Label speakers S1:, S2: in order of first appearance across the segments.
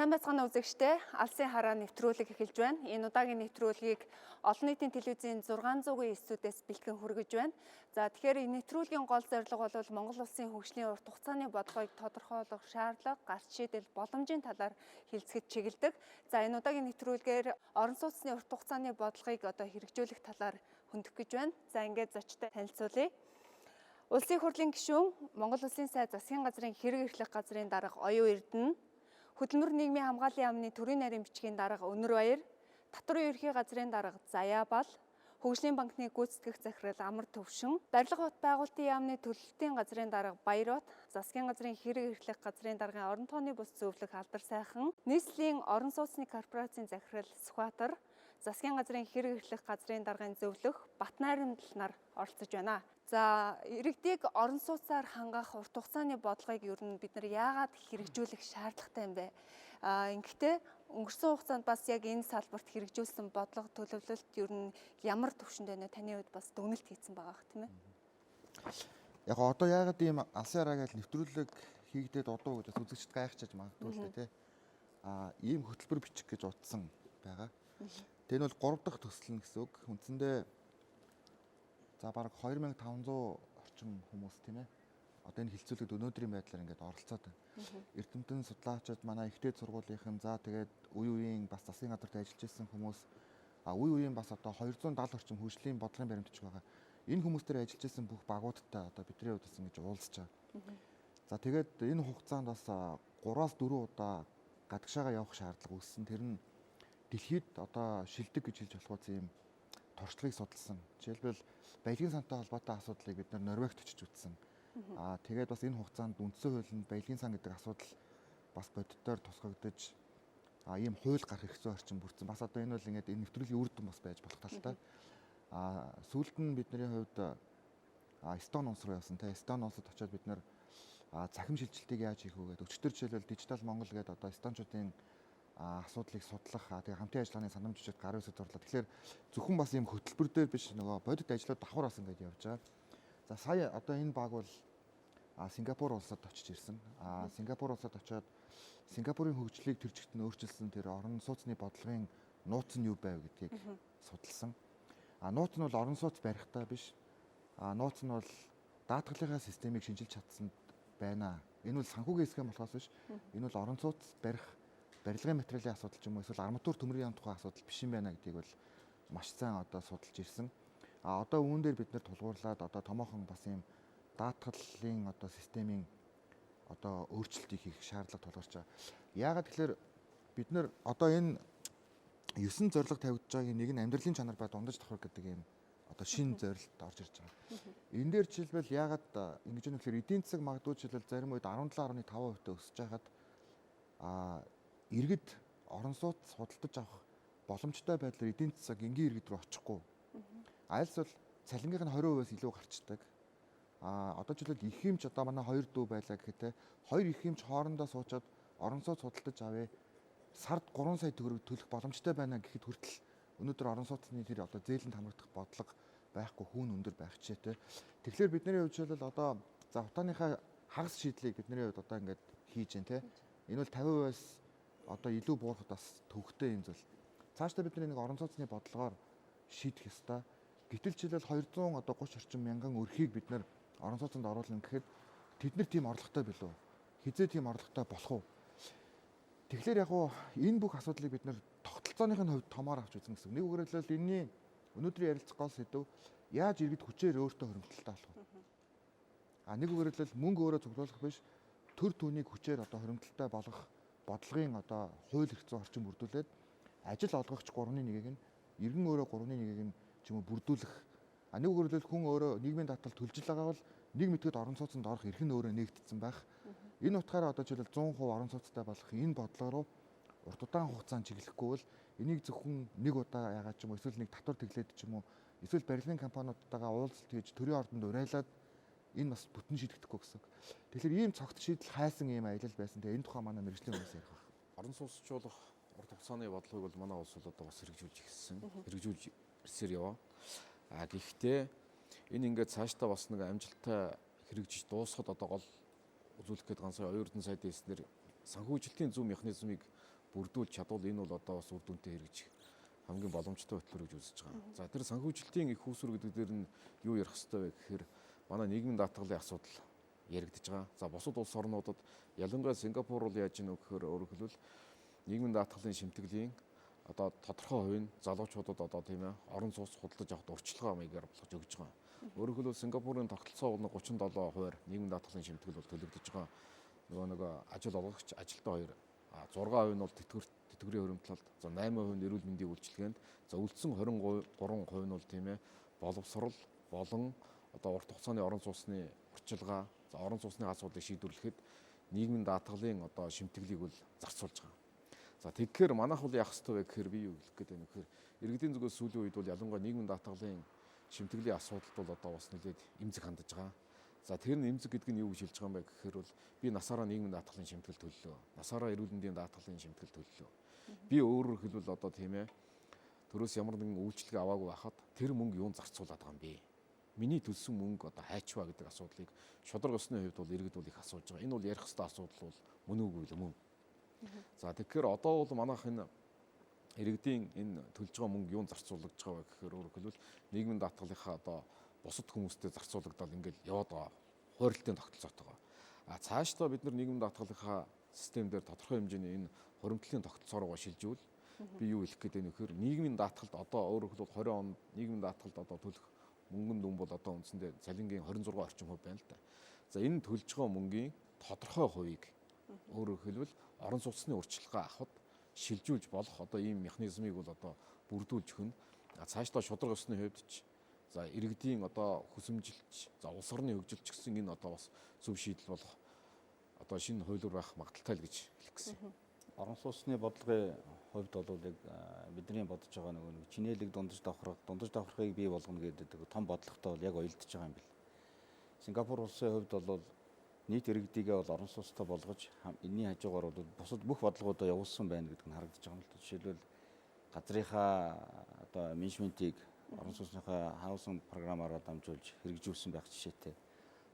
S1: Сайн байцгаана үзэгчдээ. Алсын хараа нэвтрүүлэг эхэлж байна. Энэ удаагийн нэвтрүүлгийг олон нийтийн телевизийн 600-ийн студиэс бэлтгэн хүргэж байна. За тэгэхээр энэ нэвтрүүлгийн гол зорилго бол Монгол Улсын хөгжлийн урт хугацааны бодлогыг тодорхойлох шаардлага, гарц, шийдэл, боломжийн талаар хэлцэж чиглэдэг. За энэ удаагийн нэвтрүүлгээр орон сууцны урт хугацааны бодлогыг хэрэгжүүлэх талаар хөндөх гэж байна. За ингээд зочдтой танилцуулъя. Улсын хурлын гишүүн, Монгол Улсын сайд засгийн газрын хэрэгжүүлэх газрын дарга Оюун Эрдэнэ, Хөдөлмөр нийгмийн хамгааллын яамны төрийн нарийн бичгийн дарга Өнөр Баяр, Татварын ерхий газрын дарга Заяа Бал, Хөгжлийн банкны гүйцэтгэх захирал Амар Төвшин, Барилга бот байгуулалтын яамны төлөлтийн газрын дарга Баярот, засгийн газрын хэрэгжүүлэх газрын даргын орон тооны бус зөвлөх Алдар Сайхан, нийслэлийн орон сууцны корпорацийн захирал Сүхбаатар, засгийн газрын хэрэгжүүлэх газрын даргын зөвлөх Батнайрамдал нар оролцож байна. За иргэдийг орон сууцаар хангах урт хугацааны бодлогыг ер нь бид нар яагаад хэрэгжүүлэх шаардлагатай юм бэ? Ингэхдээ өнгөрсөн хугацаанд бас яг энэ салбарт хэрэгжүүлсэн бодлого төлөвлөлт ер нь ямар төвшөнд байна вэ? Таны хувьд бас дүгнэлт хийсэн байгаа тийм ээ?
S2: Яг одоо яагаад ийм алсын хараа гэж нэвтрүүлэг хийгдээд одоо гэж үзэгчд гайхчихж магадгүй л дээ тий. Ийм хөтөлбөр бичих гэж утсан байгаа. Тэр нь бол 3 дахь төсөл нь гэсэн үг. Үндсэндээ за бараг 2500 орчим хүмүүс тийм ээ. Одоо энэ хилцүүлэгт өнөөдрийн байдлаар ингээд оролцоод байна. Эрдэмтэн судлаачид манай ихтэй сургуулийнхан за тэгээд үе үеийн бас засгийн газарт ажиллаж ирсэн хүмүүс үе үеийн бас одоо 270 орчим хөгжлийн бодлогын баримтч байгаа. Энэ хүмүүстээр ажиллаж ирсэн бүх багуудтай одоо бидний хувьд бас ингэж уулзч байгаа. За тэгээд энэ хугацаанд бас 3-4 удаа гадагшаага явах шаардлага үүссэн. Тэр нь дэлхийд одоо шилдэг гэж хэлж болох үс юм туршлагыг судалсан. Жишээлбэл баялагын сантай холбоотой асуудлыг бид Норвегт очиж үзсэн. Тэгээд бас энэ хугацаанд үндсэн хуулинд баялагын сан гэдэг асуудал бас бодитоор тусгагдж ийм хууль гарах хэрэгцээ орчин бүрдсэн. Бас одоо энэ бол ингээд энэ нэвтрүүлгийн үр дүн бас байж болох талтай. Сүүлд нь бидний хувьд Эстон улс руу явсан. Эстон улсад очиод бид захим шилжилтийг яаж хийх вэ гэдэг өчтөр жишээлбэл Дижитал Монгол гэдэг одоо эстончуудын асуудлыг судлах тэгээ хамтын ажиллагааны санамж жижиг гарын үсэг зурлаа. Тэгэхээр зөвхөн бас ийм хөтөлбөр дээр биш нөгөө бодит ажлууд давхар бас ингэж явж байгаа. За сая одоо энэ баг бол Сингапур улсад очиж ирсэн. Сингапур улсад очиод Сингапурын хөгжлийг тэр чигт нь өөрчилсөн тэр орон сууцны бодлогын нууц нь юу байв гэдгийг судалсан. Нууц нь бол орон сууц барихтаа биш. Нууц нь бол даатгалынхаа системийг шинжилж чадсан байна. Энэ бол санхүүгийн хэсэг болохоос биш. Энэ бол орон сууц барих барилгын материалын асуудал ч юм уу эсвэл арматур төмрийн тухай асуудал биш юм байна гэдгийг бол маш сайн одоо судалж ирсэн. Одоо үүн дээр бид нэр тулгуурлаад одоо томоохон бас ийм даатгалын одоо системийн одоо өөрчлөлтийг хийх шаардлага тулгарч байгаа. Яагаад тэгэхээр бид нэр одоо энэ 9 зорилго тавигдж байгаагийн нэг нь амьдралын чанар ба дундаж давхар гэдэг ийм одоо шинэ зорилт орж ирж байгаа. Энэ дээр жишээлбэл яагаад ингэж юм гэхээр эдийн засаг магадгүй жишээлбэл зарим үед 17.5% өсөж байхад иргэд орон сууц худалдаж авах боломжтой байдлаар эдийн засаг энгийн иргэд рүү очихгүй. Айлс бол цалингийнх нь 20%-аас илүү гарчдаг. Одоо жишээлбэл их хэмж одоо манай 2 дүү байлаа гэхэтэ 2 их хэмж хоорондоо суучаад орон сууц худалдаж авъя. Сард 3 сая төгрөг төлөх боломжтой байна гэхэд хүртэл өнөөдөр орон сууцны тэр одоо зээлэнд хамрагдах бодлого байхгүй хүүн өндөр байх жишээтэй. Тэгэхээр бидний хувьд жишээлбэл одоо за хутааныхаа хагас шийдлийг бидний хувьд одоо ингээд хийж जैन те. Энэ бол 50%-аас одоо илүү буурахад бас төвхтэй юм зүйл. Цаашдаа бид нэг орон сууцны бодлогоор шийдэх ёстой. Гэтэл жишээлбэл 230 орчим мянган өрхийг бид орон сууцнд оруулна гэхэд тэд нар тийм орлоготой билүү? Хизээ тийм орлоготой болох уу? Тэгэхээр яг энэ бүх асуудлыг бид тогтолцооныхын хувьд томоор авч үзэн гэсэн. Нэг үгээр хэлбэл энэний өнөөдрийн ярилцах гол сэдв яаж иргэд хүчээр өөртөө хоригдталтай болох вэ? Нэг үгээр хэлбэл мөнгө өөрөө цуглуулах биш, төр түүнийг хүчээр одоо хоригдталтай болгох бодлогын одоо хууль хэрэгцээ орчин бүрдүүлээд ажил олгогч 3.1-ийг нь иргэн өөрөө 3.1-ийг нь ч юм уу бүрдүүлэх. Нэг үгээр хэлбэл хүн өөрөө нийгмийн даатгал төлж байгаа бол нэг мэдгэд орон сууцнд орох эрх нь өөрөө нээгдсэн байх. Энэ утгаараа одоо жишээлбэл 100% орон сууцтай болох энэ бодлого руу урт удаан хугацаанд чиглэхгүй бол энийг зөвхөн нэг удаа яагаад ч юм уу эсвэл нэг татвар тэглээд ч юм уу эсвэл барилгын компаниудтайгаа уулзалт хийж төрийн ордонд уриалаад энэ бас бүтэн шийдэгдэхгүй гэсэн. Тэгэхээр ийм цогт шийдэл хайсан ийм аялал байсан. Тэгээ энэ тухай манай мэргэжлийн хүмүүс ярих байна.
S3: Орон сууцжуулах урт хугацааны бодлогыг бол манай улс бол одоо бас хэрэгжүүлж ирсэн. Хэрэгжүүлж ирсээр яваа. Гэхдээ энэ ингээд цаашдаа бас нэг амжилттай хэрэгжиж дуусахад одоо гол үзүүлэх гээд ганцхан 2 сайдын эснэр санхүүжилтийн зөв механизмыг бүрдүүлж чадвал энэ бол одоо бас үр дүнтэй хэрэгжих хамгийн боломжтой хөтөлбөр гэж үзэж байгаа. За тэр санхүүжилтийн их үүсвэр гэдэг дээр нь юу ярих хэрэгтэй вэ гэхээр манай нийгмийн даатгалын асуудал яригдж байгаа. За бусад улс орнуудад ялангуяа Сингапур бол яаж ийнө гэхээр өөрөөр хэлбэл нийгмийн даатгалын шимтгэлийн одоо тодорхой хувь нь залуучуудад одоо тийм ээ орон сууц худалдаж авахд урьдчилгаа маягаар болгож өгж байгаа. Өөрөөр хэлбэл Сингапурын тогтолцоо бол 37% нийгмийн даатгалын шимтгэл бол төлөгдөж байгаа. Нөгөө ажил олгогч ажилтан 2 6% нь бол тэтгэврийн хуримтлалд, за 8% нь эрүүл мэндийн үйлчилгээнд, за үлдсэн 23% нь бол тийм ээ боловсрол болон одоо урт хугацааны орон сууцны урьдчилгаа, за орон сууцны асуудлыг шийдвэрлэхэд нийгмийн даатгалын одоо шимтгэлийг бол зарцуулж байгаа. За тэгэхээр манайх бол яах ёстой вэ гэхээр би юу хэлэх гээд байна вэ гэхээр иргэдийн зүгээс сүүлийн үед бол ялангуяа нийгмийн даатгалын шимтгэлийн асуудалд бол одоо бас нэлээд эмзэг хандаж байгаа. За тэр нь эмзэг гэдэг нь юу гэж хэлж байгаа юм бэ гэхээр бол би насаараа нийгмийн даатгалын шимтгэл төллөө. Насаараа эрүүл мэндийн даатгалын шимтгэл төллөө. Би өөрөөр хэлбэл одоо тийм ээ төрөөс ямар нэгэн үйлчлэг аваагүй байхад тэр мөнгө юунд зарцуулаад байгаа юм бэ? Миний төлсөн мөнгө одоо хайчваа гэдэг асуудлыг шударга ёсны хувьд бол иргэд бол их асууж байгаа. Энэ бол ярих хэвээр асуудал бол мөн үгүй л мөн. За тэгэхээр одоо бол манайх энэ иргэдийн энэ төлж байгаа мөнгө юунд зарцуулагдж байгаа вэ гэхээр өөрөөр хэлбэл нийгмийн даатгалынхаа одоо бусад хүмүүстэй зарцуулагдал ингээл яваад байгаа хуурилтын тогтолцоотойгоо. Цаашдаа бид нар нийгмийн даатгалынхаа систем дээр тодорхой хэмжээний энэ хуримтлалын тогтолцоороо шилжүүл би юу хэлэх гээд байна вэ гэхээр нийгмийн даатгалд одоо өөрөөр хэлбэл 20 онд нийгмийн даатгалд одоо төлөх мөнгөн дүн бол одоо үндсэндээ цалингийн 26% орчим хувь байна л да. За энэ төлж байгаа мөнгийн тодорхой хувийг өөрөөр хэлбэл орон сууцны урьдчилгаа авахд шилжүүлж болох одоо ийм механизмыг бол одоо бүрдүүлж өгнө. Цаашдаа шударга ёсны хувьд ч за иргэдийн одоо хүсэмжилж, за улс орны хөгжилч гэсэн энэ одоо бас зөв шийдэл болох одоо шинэ хуулиур байх магадaltaй л гэж хэлэх гэсэн.
S4: Орон сууцны бодлогын хувьд бол яг бидний бодож байгаа нэг чинээлэг дундаж давхрахыг бий болгоно гэдэг том бодлоготой бол яг уялдаж байгаа юм бэл. Сингапур улсын хувьд бол нийт иргэдийгээ бол орон сууцтай болгож энэний хажуугаар бол бусад бүх бодлогуудаа явуулсан байна гэдэг нь харагдаж байгаа юм л. Жишээлбэл газрынхаа одоо менежментийг орон сууцныхаа хаусн програмаараа дамжуулж хэрэгжүүлсэн байх жишээтэй.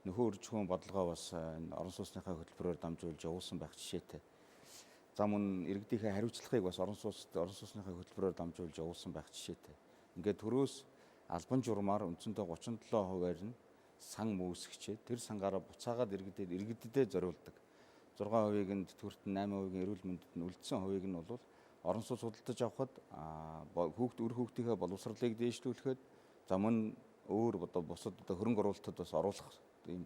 S4: Нөхөн үржихүүн бодлогоо бас орон сууцныхаа хөтөлбөрөөр дамжуулж явуулсан байх жишээтэй. За мөн иргэдийнхээ хариуцлагыг бас орон сууцныхаа хөтөлбөрөөр дамжуулж явуулсан байх жишээтэй. Ингээд төрөөс албан журмаар үндсэндээ 37%-аар нь сан мөөсгчээд тэр сангаараа буцаагаад иргэдэд зориулдаг. 6%-ийг нь тэтгэврт нь 8%-ийг нь эрүүл мэндэд нь үлдсэн хувийг нь бол орон сууц худалдаж авахд үр хүүхдийнхээ боловсролыг дээшлүүлэхэд за мөн өөр одоо бусад одоо хөрөнгө оруулалтад бас оруулах ийм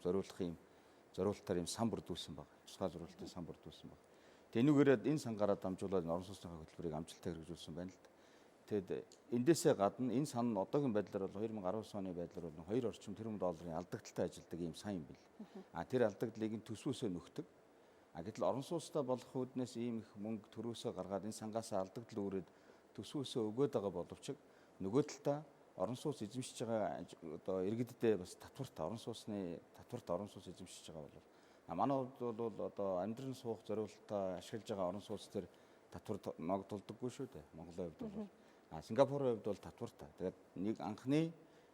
S4: зориулалтаар ийм сан бүрдүүлсэн баг. Тусгай зориулалтын сан бүрдүүлсэн баг. Энүүгээрээ энэ сангаараа дамжуулаад орон сууцныхаа хөтөлбөрийг амжилттай хэрэгжүүлсэн байна л да. Тэгэд эндээсээ гадна энэ сан нь одоогийн байдлаар бол 2019 оны байдлаар бол 2 орчим тэрбум долларын алдагдaltaй ажилдаг ийм сан юм бэл. Тэр алдагдлыг нь төсвөөсөө нөхдөг. Гэтэл орон сууцтай болох үүднээс ийм их мөнгө төрөөсөө гаргаад энэ сангаас алдагдал үүрээд төсвөөсөө өгөөд байгаа боловч нөгөө талдаа орон сууц эзэмшиж байгаа одоо иргэддээ бас орон сууц эзэмшиж байгаа бол манай хувьд бол одоо амьдран суух зориулалтаа ашиглаж байгаа орон сууц төр татвар ногдуулдаггүй шүү дээ. Монголын хувьд бол Сингапурын хувьд бол татвартай. Тэгээд нэг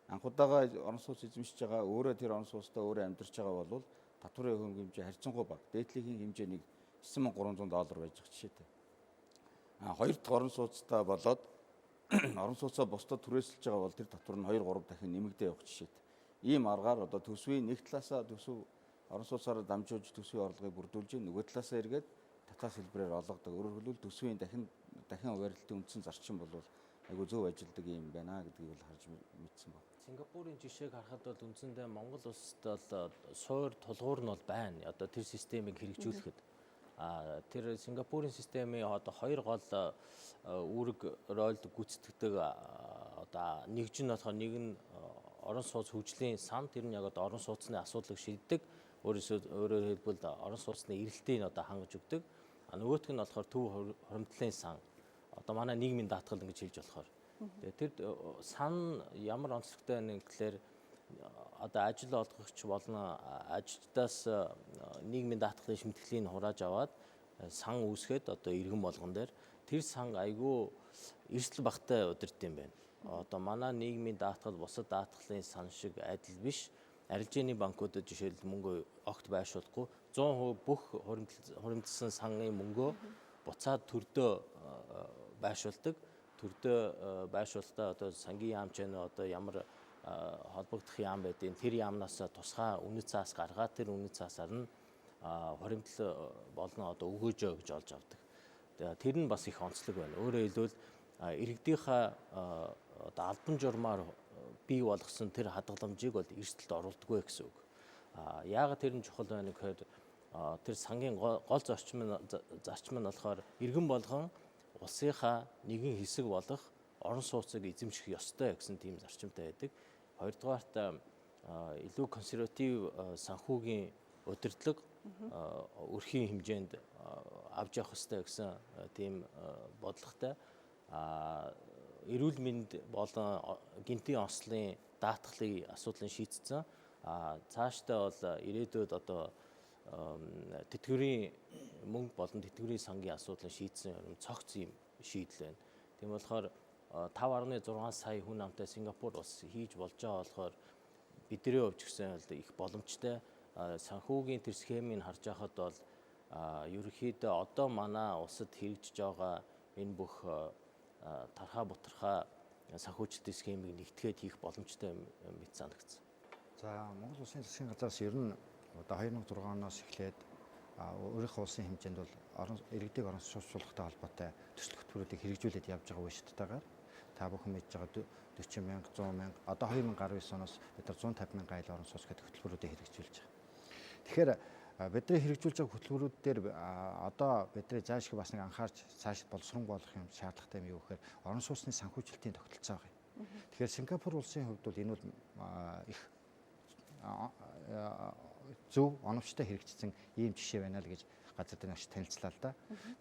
S4: анх удаага орон сууц эзэмшиж байгаа өөрөө тэр орон сууцтай өөрөө амьдарч байгаа бол татварын хэмжээ харьцангуй бага. Дээдлийн хэмжээ нэг $9300 байж байгаа жишээтэй. Хоёр дахь орон сууцтай болоод орон сууцаа бусдад түрээсэлж байгаа бол тэр татвар нь 2-3 дахин нэмэгдээ явах жишээтэй. Ийм аргаар одоо төсвийн нэг талаасаа орон сууцаараа дамжуулж төсвийн орлогыг бүрдүүлж, нөгөө талаасаа эргээд татвар хэлбэрээр олгодог. Өөрөөр хэлбэл төсвийн дахин хуваарлтын үндсэн зарчим бол айгүй зөв ажилдаг юм байна гэдгийг бол харж мэдсэн байна.
S5: Сингапурын жишээг харахад бол үндсэндээ Монгол улсад бол суур тулгуур нь бол байна. Одоо тэр системийг хэрэгжүүлэхэд тэр Сингапурын системийн одоо хоёр гол үүрэг ролд гүйцэтгэдэг одоо нэгж нь болохоор нэг нь орон сууц хөгжлийн сан, тэр нь яг одоо орон сууцны асуудлыг шийддэг. Өөрөөр хэлбэл орон сууцны эрэлтийг одоо хангаж өгдөг. Нөгөөх нь болохоор төв хуримтлалын сан. Одоо манай нийгмийн даатгал ингэж хэлж болохоор. Тэр сан ямар онцлогтой байна гэхээр одоо ажил олгогч болон ажилтнаас нийгмийн даатгалын шимтгэлийг хурааж аваад сан үүсгээд одоо иргэн болгон дээр тэр сан айгүй эрсдэл багтай удирд юм байна. Одоо манай нийгмийн даатгал бусад даатгалын сан шиг адил биш. Арилжааны банкудад жишээлбэл мөнгө огт байршуулахгүй 100% бүх хуримтлсан сангийн мөнгөө буцаад төрдөө байршуулдаг. Төрдөө байршуулалтаа одоо сангийн яам ч одоо ямар холбогдох яам байдیں۔ Тэр яамнаас тусгай үнэт цаас гаргаад тэр үнэт цаасаар нь хуримтлал болон одоо өгөөжөө гэж олж авдаг. Тэр нь бас их онцлог байна. Өөрөөр хэлбэл иргэдийнхээ одоо албан журмаар бий болгосон тэр хадгаламжийг бол эрсдэлд оруулдаггүй гэсэн үг. Яагаад тэр нь чухал байна гэхээр тэр сангийн гол зарчим нь болохоор иргэн болгон улсынхаа нэгэн хэсэг болох орон сууцыг эзэмших ёстой гэсэн тийм зарчимтай байдаг. Хоёрдугаарт илүү консерватив санхүүгийн удирдлага өрхийн хэмжээнд авч явах ёстой гэсэн тийм бодлоготой. Эрүүл мэнд болон гинтийн онцлогийн даатгалын асуудлыг шийдсэн. Цаашдаа бол ирээдүйд одоо тэтгэврийн мөнгө болон тэтгэврийн сангийн асуудлыг шийдсэн цогц юм шийдэл байна. Тийм болохоор 5.6 сая хүн амтай Сингапур улс хийж болж байгаа болохоор бидний хувьд гэсэн их боломжтой. Санхүүгийн тэр схемийг харж байхад бол ерөнхийдөө одоо манай улсад хэрэгжиж байгаа энэ бүх тархаа бутархаа санхүүжилтийн схемийг нэгтгэхэд хийх боломжтой мэт санагдсан.
S4: За Монгол Улсын засгийн газраас ер нь одоо 2006 оноос эхлээд өөрийнхөө улсын хэмжээнд бол иргэдийг орон сууцжуулалттай холбоотой төсөл хөтөлбөрүүдийг хэрэгжүүлээд явж байгаа үе шаттайгаар та бүхэн мэдж байгаа 40 мянга, 100 мянга, одоо 2019 оноос бид нар 150 мянган айл орон сууц гэдэг хөтөлбөрүүдийг хэрэгжүүлж байгаа. Тэгэхээр бидний хэрэгжүүлж байгаа хөтөлбөрүүд дээр одоо бидний заашгүй бас нэг анхаарч цааш боловсронгуй болох юм шаардлагатай юм юу гэхээр орон сууцны санхүүжилтийн тогтолцоо байгаа юм. Тэгэхээр Сингапур улсын хувьд бол энэ бол их зөв оновчтой хэрэгжсэн ийм жишээ байна л гэж газар дээр агш танилцлаа л да.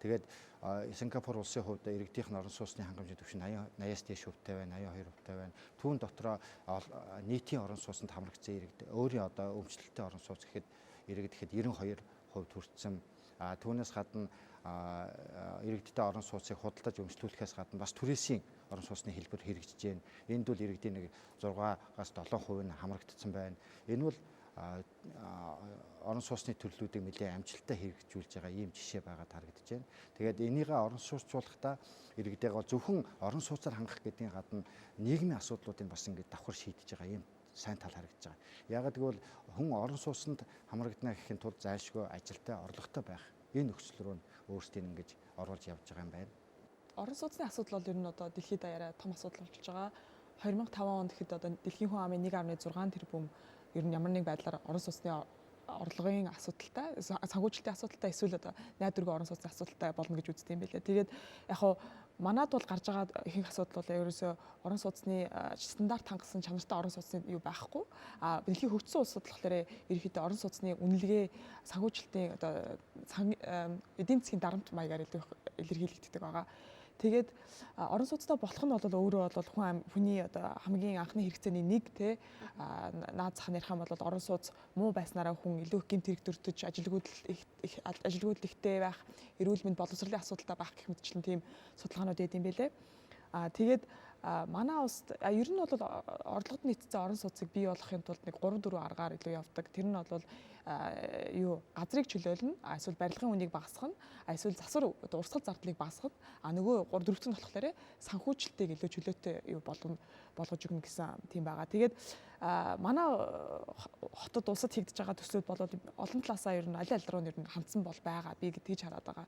S4: Тэгээд Сингапур улсын хувьд иргэдийнх нь орон сууцны хангамжийн түвшин 80-аас дээш хувьтай байна, 82% байна. Түүн дотроо нийтийн орон сууцнд хамрагдсан иргэд өөрийн одоо өмчлөлттэй орон сууц гэхэд иргэд ихэд 92% хүрсэн. Түүнээс гадна иргэдтэй орон сууцыг худалдаж өмчлүүлэхээс гадна бас түрээсийн орон сууцны хэлбэр хэрэгжиж байна. Энд бол иргэдийн нэг 6-аас 7% нь хамрагдсан байна. Энэ бол орон сууцны төрлүүдийг нэлээд амжилттай хэрэгжүүлж байгаа ийм жишээ байгаа харагдаж байна. Тэгээд энийгээ орон сууцжуулахдаа иргэдээг зөвхөн орон сууцаар хангах гэдгийн гадна нийгмийн асуудлуудыг бас ингэж давхар шийдэж байгаа ийм сайн тал харагдаж байгаа. Яагаад гэвэл хүн орон сууцнд хамрагдана гэхин тулд зайлшгүй ажилтай орлоготой байх. Энэ нөхцөл рүү өөрсдийг ингэж оруулж явж байгаа юм байна.
S6: Орон сууцны асуудал бол ер нь одоо дэлхийд даяараа том асуудал болж байгаа. 2005 онд гэхэд одоо дэлхийн хүн амын 1.6 тэрбум ер нь ямар нэг байдлаар орон сууцны орлогын асуудалтай, санхүүжилтийн асуудалтай эсвэл одоо найдваргүй орон сууцны асуудалтай болно гэж үздэг юм байлээ. Тэгээд яг хуу манад бол гарч байгаа ихэнх асуудал бол ерөөсөө орон сууцны стандарт хангасан чанартай орон сууцны юу байхгүй. Дэлхийн хөгжсөн улсад болохоор ерөнхийдөө орон сууцны үнэлгээ санхүүжилтийн одоо эдийн засгийн дарамт маягаар илэрхийлэгддэг байгаа. Тэгээд орон сууцтай болох нь бол өөрөө бол хүний одоо хамгийн анхны хэрэгцээний нэг те наад зах нь ярих юм бол орон сууц муу байснараа хүн илүү их гэмт хэрэг төртөж ажилгүйдэл ихтэй байх, эрүүл мэнд боловсролын асуудалтай байх гэх мэтчлэн тийм судалгаанууд өгд юм байлээ. Тэгээд манай улсад ер нь бол орлогод нийцсэн орон сууцыг бий болгохын тулд нэг 3-4 аргаар илүү явдаг. Тэр нь бол газрыг чөлөөлнө, эсвэл барилгын үнийг багасгах, эсвэл засвар урсгал зардлыг багасгах, нөгөө 3-4-т нь болохоор санхүүжилтийг илүү чөлөөтэй болгож өгнө гэсэн тийм байгаа. Тэгээд манай хотод улсад хийгдэж байгаа төслүүд бол олон талаасаа ер нь аль руу нэр нь хандсан бол байгаа. Би гэдгийг хараад байгаа.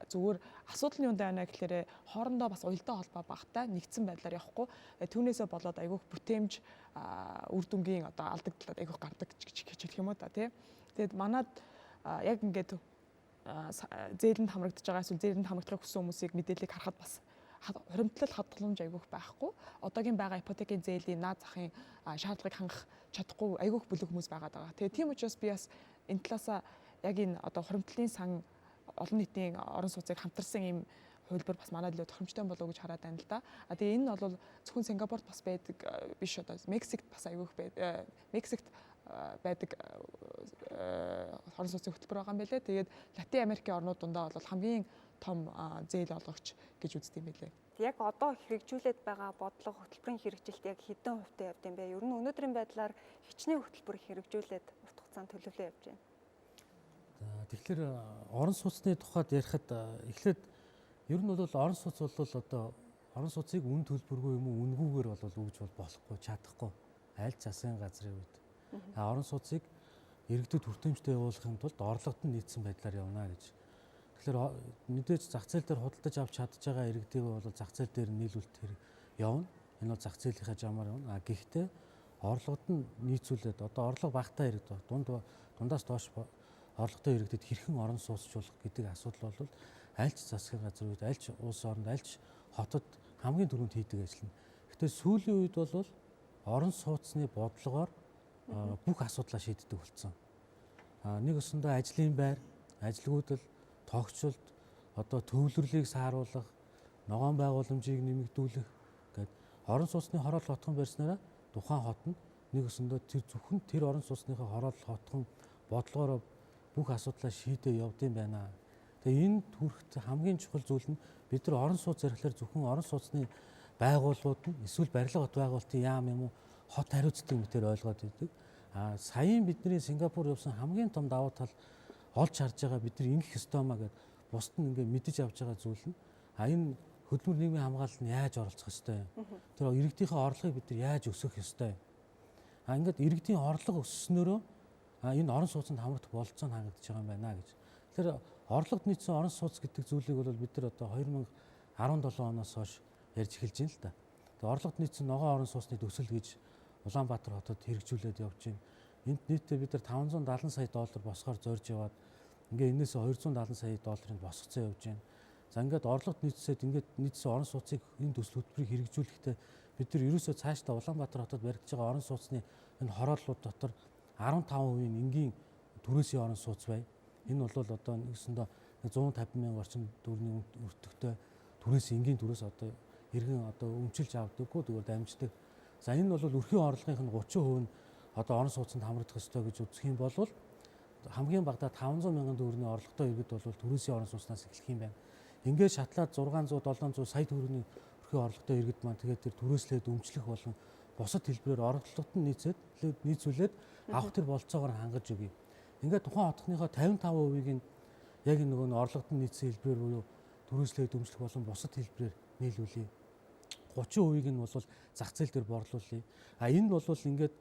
S6: Зүгээр асуудал нь юу байна гэхээр хоорондоо бас уялдаа холбоо багтай нэгдсэн байдлаар явахгүй. Түүнээсээ болоод айгүйх бүтээмж үр дүнгийн одоо алдагдлаад айгүйх гардаг гэж хэлэх юм уу та тий. Тэгээд манад яг ингээд зээлэнд хамрагдаж байгаа эсвэл зээлэнд хамрагдахыг хүссэн хүмүүсийг мэдээллийг харахад бас хуримтлал хадгаламж айгүйх байхгүй. Одоогийн байгаа ипотекийн зээлийн наад захын шаардлагыг хангах чадахгүй айгүйх бүлэг хүмүүс байгаад байгаа. Тэгээ тийм учраас би бас энэ талаасаа яг энэ одоо хуримтлалын сан олон нийтийн орон сууцыг хамтарсан ийм хувилбар бас манайд илүү тохиромжтой болов гэж хараад байна л да. Тэгээ энэ нь бол зөвхөн Сингапурт бас байдаг биш одоо Мексикт бас айгүйх Мексикт байдаг орон сууцын хөтөлбөр байгаа юм байлээ. Тэгээд Латин Америкийн орнууд дундаа бол хамгийн том зээл олгогч гэж үздэг юм байлээ.
S1: Яг одоо хэрэгжүүлээд байгаа бодлого хөтөлбөрийн хэрэгжилт яг хэдэн хувьтай явд юм бэ? Ер нь өнөөдрийн байдлаар хичнээн хөтөлбөр хэрэгжүүлээд урт хугацаанд төлөвлөө явж байна.
S7: Тэгэхээр орон сууцны тухайд ярихад эхлээд ер нь бол орон сууц бол одоо орон сууцыг үн төлбөргүй юм уу үнгүүгээр бол өгж болохгүй чадахгүй аль засгийн газрын үед. Орон сууцыг иргэдэд хүртээмжтэй явуулахын тулд орлогод нь нийцсэн байдлаар явна гэж. Тэгэхээр мэдээж зах зээл дээр худалдаж авч чадж байгаа иргэдийг бол зах зээл дээр нийлүүлэлт хэрэг явна. Энэ бол зах зээлийнхаа жамаар явна. Гэхдээ орлогод нь нийцүүлээд одоо орлого багтаа иргэд дундаас доош орлоготой иргэдэд хэрхэн орон сууцжуулах гэдэг асуудал бол аль ч засгийн газрын үед, аль ч улс оронд, аль ч хотод хамгийн түрүүнд хийдэг ажил нь. Гэхдээ сүүлийн үед бол орон сууцны бодлогоор бүх асуудлаа шийддэг болсон. Нэг өсөндөө ажлын байр, ажилгүйдэл, тогтцолд одоо төвлөрлийг сааруулах, ногоон байгууламжийг нэмэгдүүлэх гэдэг орон сууцны хороол хотхон барьснараа тухайн хот нь нэг өсөндөө зөвхөн тэр орон сууцныхаа хороол хотхон бодлогоор бүх асуудлаа шийдээ явдсан байна. Тэгээ энэ төрхт хамгийн чухал зүйл нь бид нар орон сууц зэрэглэр зөвхөн орон сууцны байгууллагууд нь эсвэл барилга хот байгуулалтын яам юм уу хот хариуцдаг мэтээр ойлгоод байдаг. Саяын бидний Сингапур явсан хамгийн том давуу тал олж харж байгаа бид нар ингэх ёстой маа гэд бусд нь ингээ мэдэж авч байгаа зүйл нь энэ хөдөлмөр нийгмийн хамгаалалт нь яаж оролцох ёстой юм. Тэр иргэдийнхээ орлогыг бид нар яаж өсгөх ёстой юм. Ингээд иргэдийн орлого өссөнөөрөө энэ орон сууцнд хамрагдах бололцоо нь хангагдаж байгаа юм байна гэж. Тэгэхээр орлогод нийцсэн орон сууц гэдэг зүйлийг бол бид нар одоо 2017 оноос хойш ярьж эхэлж байна л да. Тэгээ орлогод нийцсэн ногоон орон сууцны төсөл гэж Улаанбаатар хотод хэрэгжүүлээд явж байна. Энд нийтдээ бид нар 570 сая доллар босгоор зорж яваад ингээ энээс 270 сая долларын босгоцоо явж байна. За ингээд орлогод нийцсээд ингээд нийцсэн орон сууцыг энэ төсөл хөтөлбөрийг хэрэгжүүлэхдээ бид нар ерөөсөө цаашдаа Улаанбаатар хотод баригдаж байгаа орон сууцны энэ хорооллууд дотор 15% энгийн түрээсийн орон сууц бай. Энэ бол одоо нэгсэндээ 150 мянган орчим төгрөгийн өртөгтэй түрээсийн энгийн түрээс одоо иргэн одоо өмчилж авдаггүй тэгвэл дамждаг. За энэ бол өрхийн орлогын нь 30% нь одоо орон сууцнд хамрагдах ёстой гэж үзэх юм бол хамгийн багадаа 500 мянган төгрөгийн орлоготой иргэд бол түрээсийн орон сууцнаас эхлэх юм байна. Ингээд шатлаад 600 700 сая төгрөгийн өрхийн орлоготой иргэд маань тэгээд тэр түрээслээд өмчлөх болон бусад хэлбэрээр орлогот нь нийцүүлээд авах тэр болцоогоор хангаж өгье. Ингээд тухайн хотхныхоо 55%-ийг нь яг нөгөө орлогот нь нийцсэн хэлбэрээр буюу түрээслээд өмчлөх болон бусад хэлбэрээр нийлүүлье. 30%-ийг нь бол зах зээл дээр борлуулъя. Энэ бол ингээд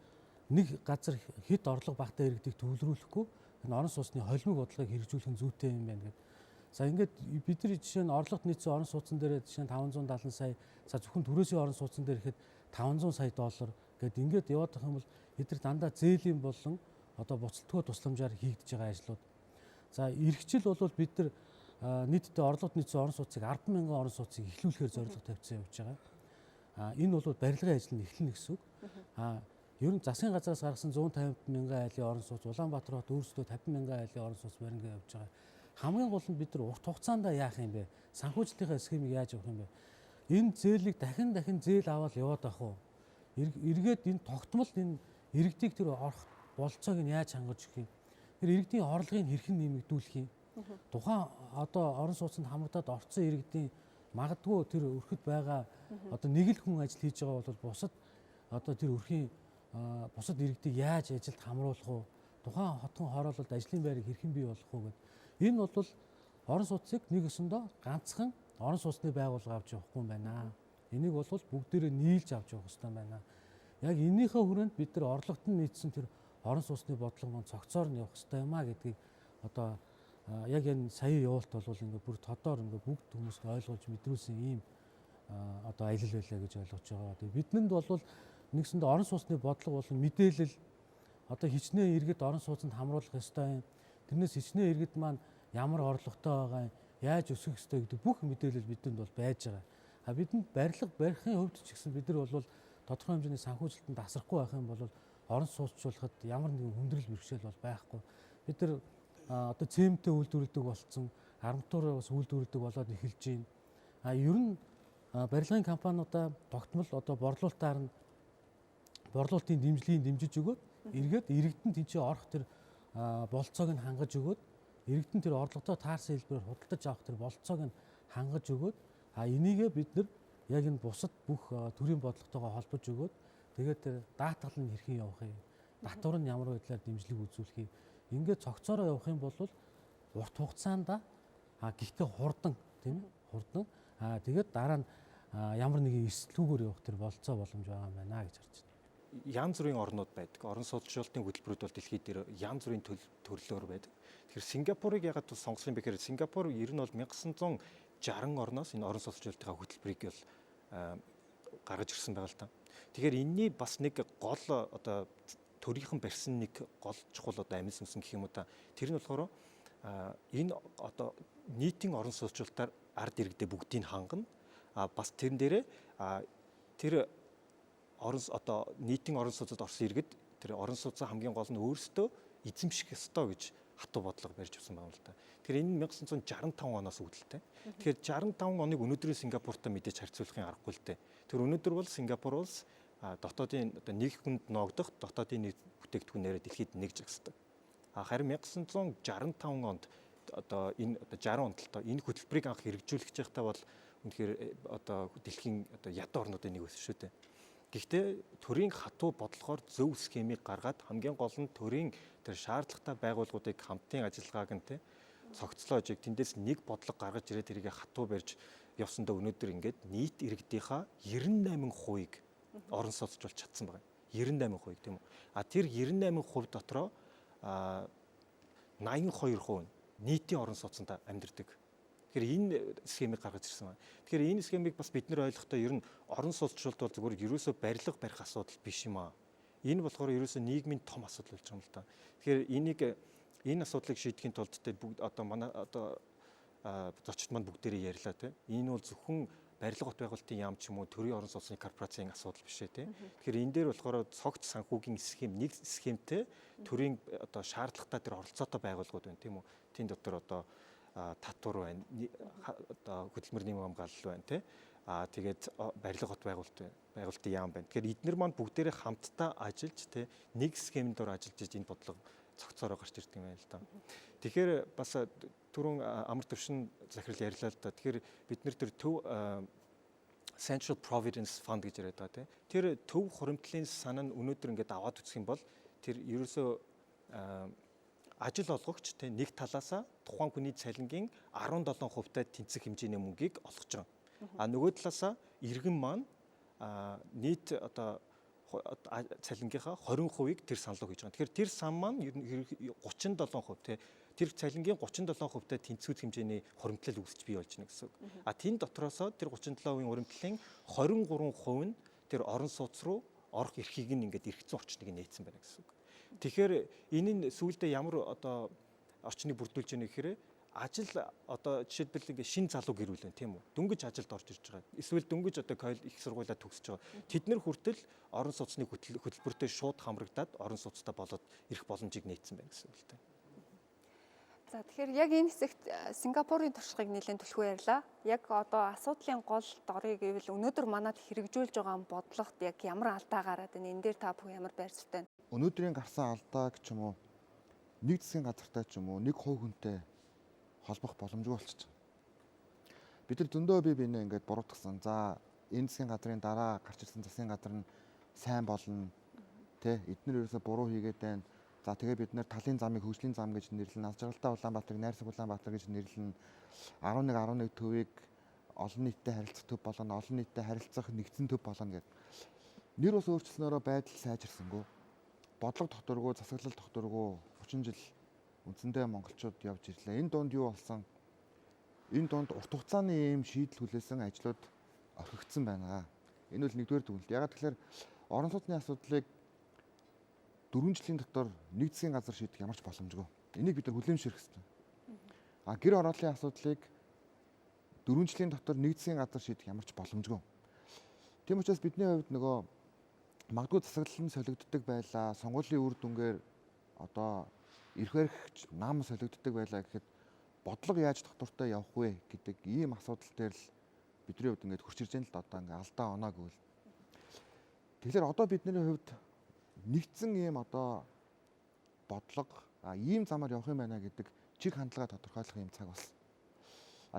S7: нэг газар хэд орлого багтаа иргэдийг төвлөрүүлэхгүй энэ орон сууцны холимог бодлогыг хэрэгжүүлэх нь зүйтэй юм байна гэдэг. За ингээд бидний жишээ нь орлогот нийцсэн орон сууцн дээр жишээ нь 570 сая, за зөвхөн түрээсийн орон сууцн дээр ихэд 500 сая доллар гэд ингээд яваад байгаа юм бол эдгээр дандаа зээлийн болон одоо буцалтгүй тусламжаар хийгдэж байгаа ажлууд. За эрхчил бол бид нар нийтдээ орлогот нийцсэн орон сууцыг 10 мянган орон сууцыг эхлүүлэхээр зорилго тавьсан явж байгаа. Энэ бол барилгын ажил нь эхлэнэ гэсэн үг. Ер нь засгийн газраас гаргасан 150 мянган айлын орон сууц Улаанбаатар хот өөрсдөө 50 мянган айлын орон сууц баримтаа явж байгаа. Хамгийн гол нь бид нар урт хугацаанд яах юм бэ? Санхүүжилтийн схемийг яаж явах юм бэ? Энэ зээлийг дахин зээл аваад яваад ах уу? Эргээд энэ тогтмол энэ иргэдийг тэр орох болцоог нь яаж хангаж өгөх юм? Тэр иргэдийн орлогыг хэрхэн нэмэгдүүлэх юм? Тухайн одоо орон сууцнд хамрагдаад орцсон иргэдийн магадгүй тэр өрхөд байгаа одоо нэг л хүн ажил хийж байгаа бол бусад одоо тэр өрхийн бусад иргэдийг яаж ажилд хамруулах уу? Тухайн хотхон хороололд ажлын байрыг хэрхэн бий болгох уу гэдэг. Энэ бол орон сууцыг нэг өсөндөө ганцхан орон сууцны байгууллага авч явахгүй юм байна. Энийг бол бүгдээрээ нийлж авч явах хэрэгтэй байна. Яг энийхээ хүрээнд бид нар орлогот нь нийцсэн тэр орон сууцны бодлого маань цогцоор нь явах хэрэгтэй юм а гэдгийг одоо яг энэ сая явуулт бол ингээд бүр тодоор ингээд бүгд хүмүүст ойлгуулж мэдрүүлсэн ийм одоо аялал байлаа гэж ойлгож байгаа. Тэгээ бидэнд бол нэгсэндээ орон сууцны бодлого болон мэдээлэл одоо хичнээн иргэд орон сууцнд хамруулах ёстой юм. Тэрнээс хичнээн иргэд маань ямар орлоготой байгаа юм, яаж өсгөх ёстой гэдэг бүх мэдээлэл бидэнд бол байж байгаа. Бидэнд барилга барихын хувьд ч гэсэн бид нар бол тодорхой хэмжээний санхүүжилтөнд асрахгүй байх юм бол орон сууцжуулахад ямар нэгэн хүндрэл бэрхшээл бол байхгүй. Бид нар одоо цементтэй үйлдвэрлэдэг болсон, арматураар бас үйлдвэрлэдэг болоод эхэлж байна. Ер нь барилгын компаниудаа тогтмол одоо борлуулалтын дэмжлэгийг дэмжиж өгөөд эргээд иргэдэнд тэнцээ орох тэр болцоог нь хангаж өгөөд иргэдэнд тэр орлоготой таарсан хэлбэрээр худалдаж авах тэр болцоог нь хангаж өгөөд энийгээ бид нар яг энэ бусад бүх төрийн бодлоготойгоо холбож өгөөд тэгээд тэр даатгал нь хэрхэн явах юм, татвар нь ямар байдлаар дэмжлэг үзүүлэх юм. Ингээд цогцоороо явах юм бол урт хугацаанд гэхдээ хурдан тийм ээ хурдан тэгээд дараа нь ямар нэгэн эрсдэлгүйгээр явах тэр болцоо боломж байгаа юм байна гэж харж байна.
S8: Янз бүрийн орнууд байдаг. Орон сууцжуулалтын хөтөлбөрүүд бол дэлхийд дээр янз бүрийн төрлөөр байдаг. Тэгэхээр Сингапурыг ягаад сонгосон юм бэ гэхээр Сингапур ер нь бол 1960 орноос энэ орон сууцжуулалтын хөтөлбөрийг бол гаргаж ирсэн байгаа л та. Тэгэхээр энэний бас нэг гол одоо төрийнхэн барьсан нэг гол чухал одоо амин сүнсэн гэх юм уу та. Тэр нь болохоор энэ одоо нийтийн орон сууцжуулалтаар ард иргэдээ бүгдийг хангана. Бас тэрэн дээрээ тэр одоо нийтийн орон сууцад орсон иргэд тэр орон сууцаа хамгийн гол нь өөрсдөө эзэмших ёстой гэж хатуу бодлого барьж авсан байна л да. Тэгэхээр энэ 1965 оноос үүдэлтэй. Тэгэхээр 65 оныг өнөөдрийн Сингапуртай мэдээж харьцуулахын аргагүй л дээ. Тэр өнөөдөр бол Сингапур улс дотоодын одоо нэг хүнд ноогдох дотоодын нийт бүтээгдэхүүнээр дэлхийд нэгж агсдаг. Харин 1965 онд одоо энэ 60 онд л энэ хөтөлбөрийг анх хэрэгжүүлэх гэж байхдаа бол үнэхээр одоо дэлхийн одоо ядуу орнуудын нэг өс шүү дээ. Гэхдээ төрийн хатуу бодлогоор зөв схемийг гаргаад хамгийн гол нь төрийн тэр шаардлагатай байгууллагуудыг хамтын ажиллагааг нь цогцлоож тэндээс нэг бодлого гаргаж ирээд тэрийг хатуу барьж явсандаа өнөөдөр ингээд нийт иргэдийнхаа 98%-ийг орон сууцжуулж чадсан байна. 98% тийм үү? Тэр 98% дотроо 82% нь нийтийн орон сууцнд амьдардаг. Тэгэхээр энэ схемийг гаргаж ирсэн байна. Тэгэхээр энэ схемийг бас бид нар ойлгохдоо ер нь орон сууцжуулалт бол зүгээр ерөөсөө барилга барих асуудал биш юм аа. Энэ болохоор ерөөсөө нийгмийн том асуудал болж байгаа юм л та. Тэгэхээр энэ асуудлыг шийдэхийн тулд одоо манай одоо зочид маань бүгдээрээ ярьлаа тийм. Энэ бол зөвхөн барилга бот байгуулалтын яам ч юм уу төрийн орон сууцны корпорацийн асуудал биш ээ тийм. Тэгэхээр энэ дээр болохоор цогц санхүүгийн схем нэг схемтэй төрийн одоо шаардлагатай тэр оролцоотой байгууллагууд байна тийм үү. Тэнд дотор одоо татвар байна, одоо хөдөлмөрийн хамгаалал байна тий. Тэгээд барилга бот байгуулалтын яам байна. Тэгэхээр эдгээр маань бүгдээрээ хамтдаа ажиллаж тий нэг схемийн дор ажиллаж энэ бодлого цогцоороо гарч ирдэг юм байна л да. Тэгэхээр бас түрүүн амар төвшин захирал ярьлаа л да. Тэгэхээр бид нэр тэр төв Central Providence Fund гэж яриад байгаа тий. Тэр төв хуримтлалын сан нь өнөөдөр ингээд аваад үзэх юм бол тэр ерөөсөө ажил олгогч тий нэг талаасаа тухайн хүний цалингийн 17%-тай тэнцэх хэмжээний мөнгийг олгож байгаа. Нөгөө талаасаа иргэн маань нийт одоо цалингийнхаа 20%-ийг тэр саналуу хийж байгаа. Тэгэхээр тэр сан маань 37% тий тэр цалингийн 37%-тай тэнцвүүд хэмжээний хуримтлал үүсч бий болж байна гэсэн үг. Тэн дотроосоо тэр 37%-ийн хуримтлалын 23% нь тэр орон сууц руу орох эрхийг нь ингээд эргэцэн орчныг нээсэн байна гэсэн үг. Тэгэхээр энэ нь сүүлдээ ямар одоо орчныг бүрдүүлж яах гэхээр ажил одоо жишээлбэл ингээд шин залуу гэрүүл байна тийм үү. Дөнгөж ажилд орж ирж байгаа. Эсвэл дөнгөж одоо их сургуулаа төгсөж байгаа. Тэд нар хүртэл орон сууцны хөтөлбөртөө шууд хамрагдаад орон сууцтай болоод ирэх боломжийг нээсэн байна гэсэн үг л дээ.
S1: За тэгэхээр яг энэ хэсэгт Сингапурын туршлагыг нэлээд түлхүү ярьлаа. Яг одоо асуудлын гол дорыг гэвэл өнөөдөр манад хэрэгжүүлж байгаа бодлогот яг ямар алдаа гараад байна? Энэ дээр та бүхэн ямар байр суурьтай байна?
S2: Өнөөдрийн гарсан алдаа ч юм уу нэг засгийн газартай ч юм уу нэг хувь хүнтэй холбох боломжгүй болчихсон. Бид нар зөндөө бие биенээ ингээд буруутгасан. За энэ засгийн газрын дараа гарч ирсэн засгийн газар нь сайн болно. Тэ эдгээр ерөөсө буруу хийгээд байна. За тэгээ бид нэр талын замыг хөгжлийн зам гэж нэрлэн, аз жаргалтай Улаанбаатарыг найрсаг Улаанбаатар гэж нэрлэн 11 төвийг олон нийтэд харилцах төв болгоно, олон нийтэд харилцах нэгдсэн төв болгоно гэдэг. Нэр ус өөрчлснөөрөө байдал сайжирсангүй. Бодлого докторгүй, засаглал докторгүй 30 жил үндсэндээ монголчууд явж ирлээ. Энэ дунд юу болсон? Энэ дунд урт хугацааны ийм шийдэл хүлээсэн ажлууд орхигдсан байна. Энэ бол нэгдүгээр дүгнэлт. Ягаад гэхээр орон сууцны асуудлыг 4 жилийн дотор нэг засгийн газар шийдэх ямар ч боломжгүй. Энийг бид нар хүлээмжшэрх ёстой. Гэр орооллын асуудлыг 4 жилийн дотор нэг засгийн газар шийдэх ямар ч боломжгүй. Тийм учраас бидний хувьд нөгөө магадгүй засаглал нь солигддог байлаа, сонгуулийн үр дүнгээр одоо эрх баригч нам солигддог байлаа гэхэд бодлого яаж доктортой явах вэ гэдэг ийм асуудал дээр л бидний хувьд ингээд хурц ирж байгаа л да одоо ингээд алдаа оноо гэвэл. Тэгэхээр одоо бидний хувьд нэгдсэн ийм одоо бодлого ийм замаар явах юм байна гэдэг чиг хандлагаа тодорхойлох юм цаг болсон.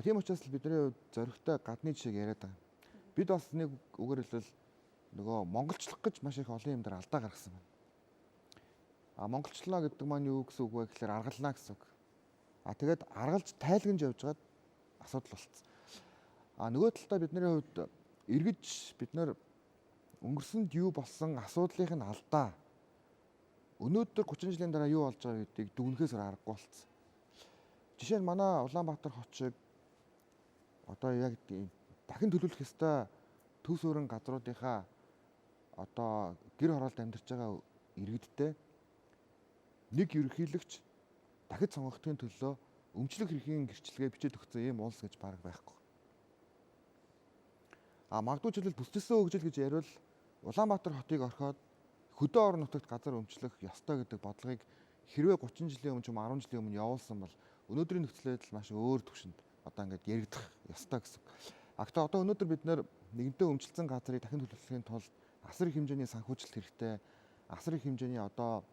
S2: Тийм учраас л бидний хувьд зоригтой гадны жишээг яриад байгаа. Бид бас нэг үгээр хэлбэл нөгөө монголчлох гэж маш их олон юм дээр алдаа гаргасан байна. Монголчлоо гэдэг маань юу гэсэн үг вэ гэхээр аргалнаа гэсэн үг. Тэгээд аргалж тайлгнж явж байгаад асуудал болцсон. Нөгөө талдаа бидний хувьд эргэж бид нар өнгөрсөнд юу болсон асуудлынх нь алдаа өнөөдөр 30 жилийн дараа юу болж байгаа гэдгийг дүгнэхээс аргагүй болцсон. Жишээ нь манай Улаанбаатар хотыг одоо яг дахин төлөвлөх ёстой төс өрн газруудынхаа одоо гэр хороолд амьдарч байгаа иргэдтэй нэг ерөнхийлөгч дахид сонгогдохын төлөө өмчлөх эрхийн гэрчлэгээ бичээд өгсөн ийм улс гэж баг байхгүй. Магадгүй жишээлбэл бүсдэлсэн хөгжил гэж яриул Улаанбаатар хотыг орхиод хөдөө орон нутагт газар өмчлөх ёстой гэдэг бодлогыг хэрвээ 30 жилийн өмнө ч 10 жилийн өмнө явуулсан бол өнөөдрийн нөхцөл байдал маш өөр түвшинд одоо ингээд яригдах ёстой гэсэн. Гэхдээ одоо өнөөдөр бид нэгэнтээ өмчлөсөн газрыг дахин төлөвлөхийн тулд асар их хэмжээний санхүүжилт хэрэгтэй, асар их хэмжээний одоо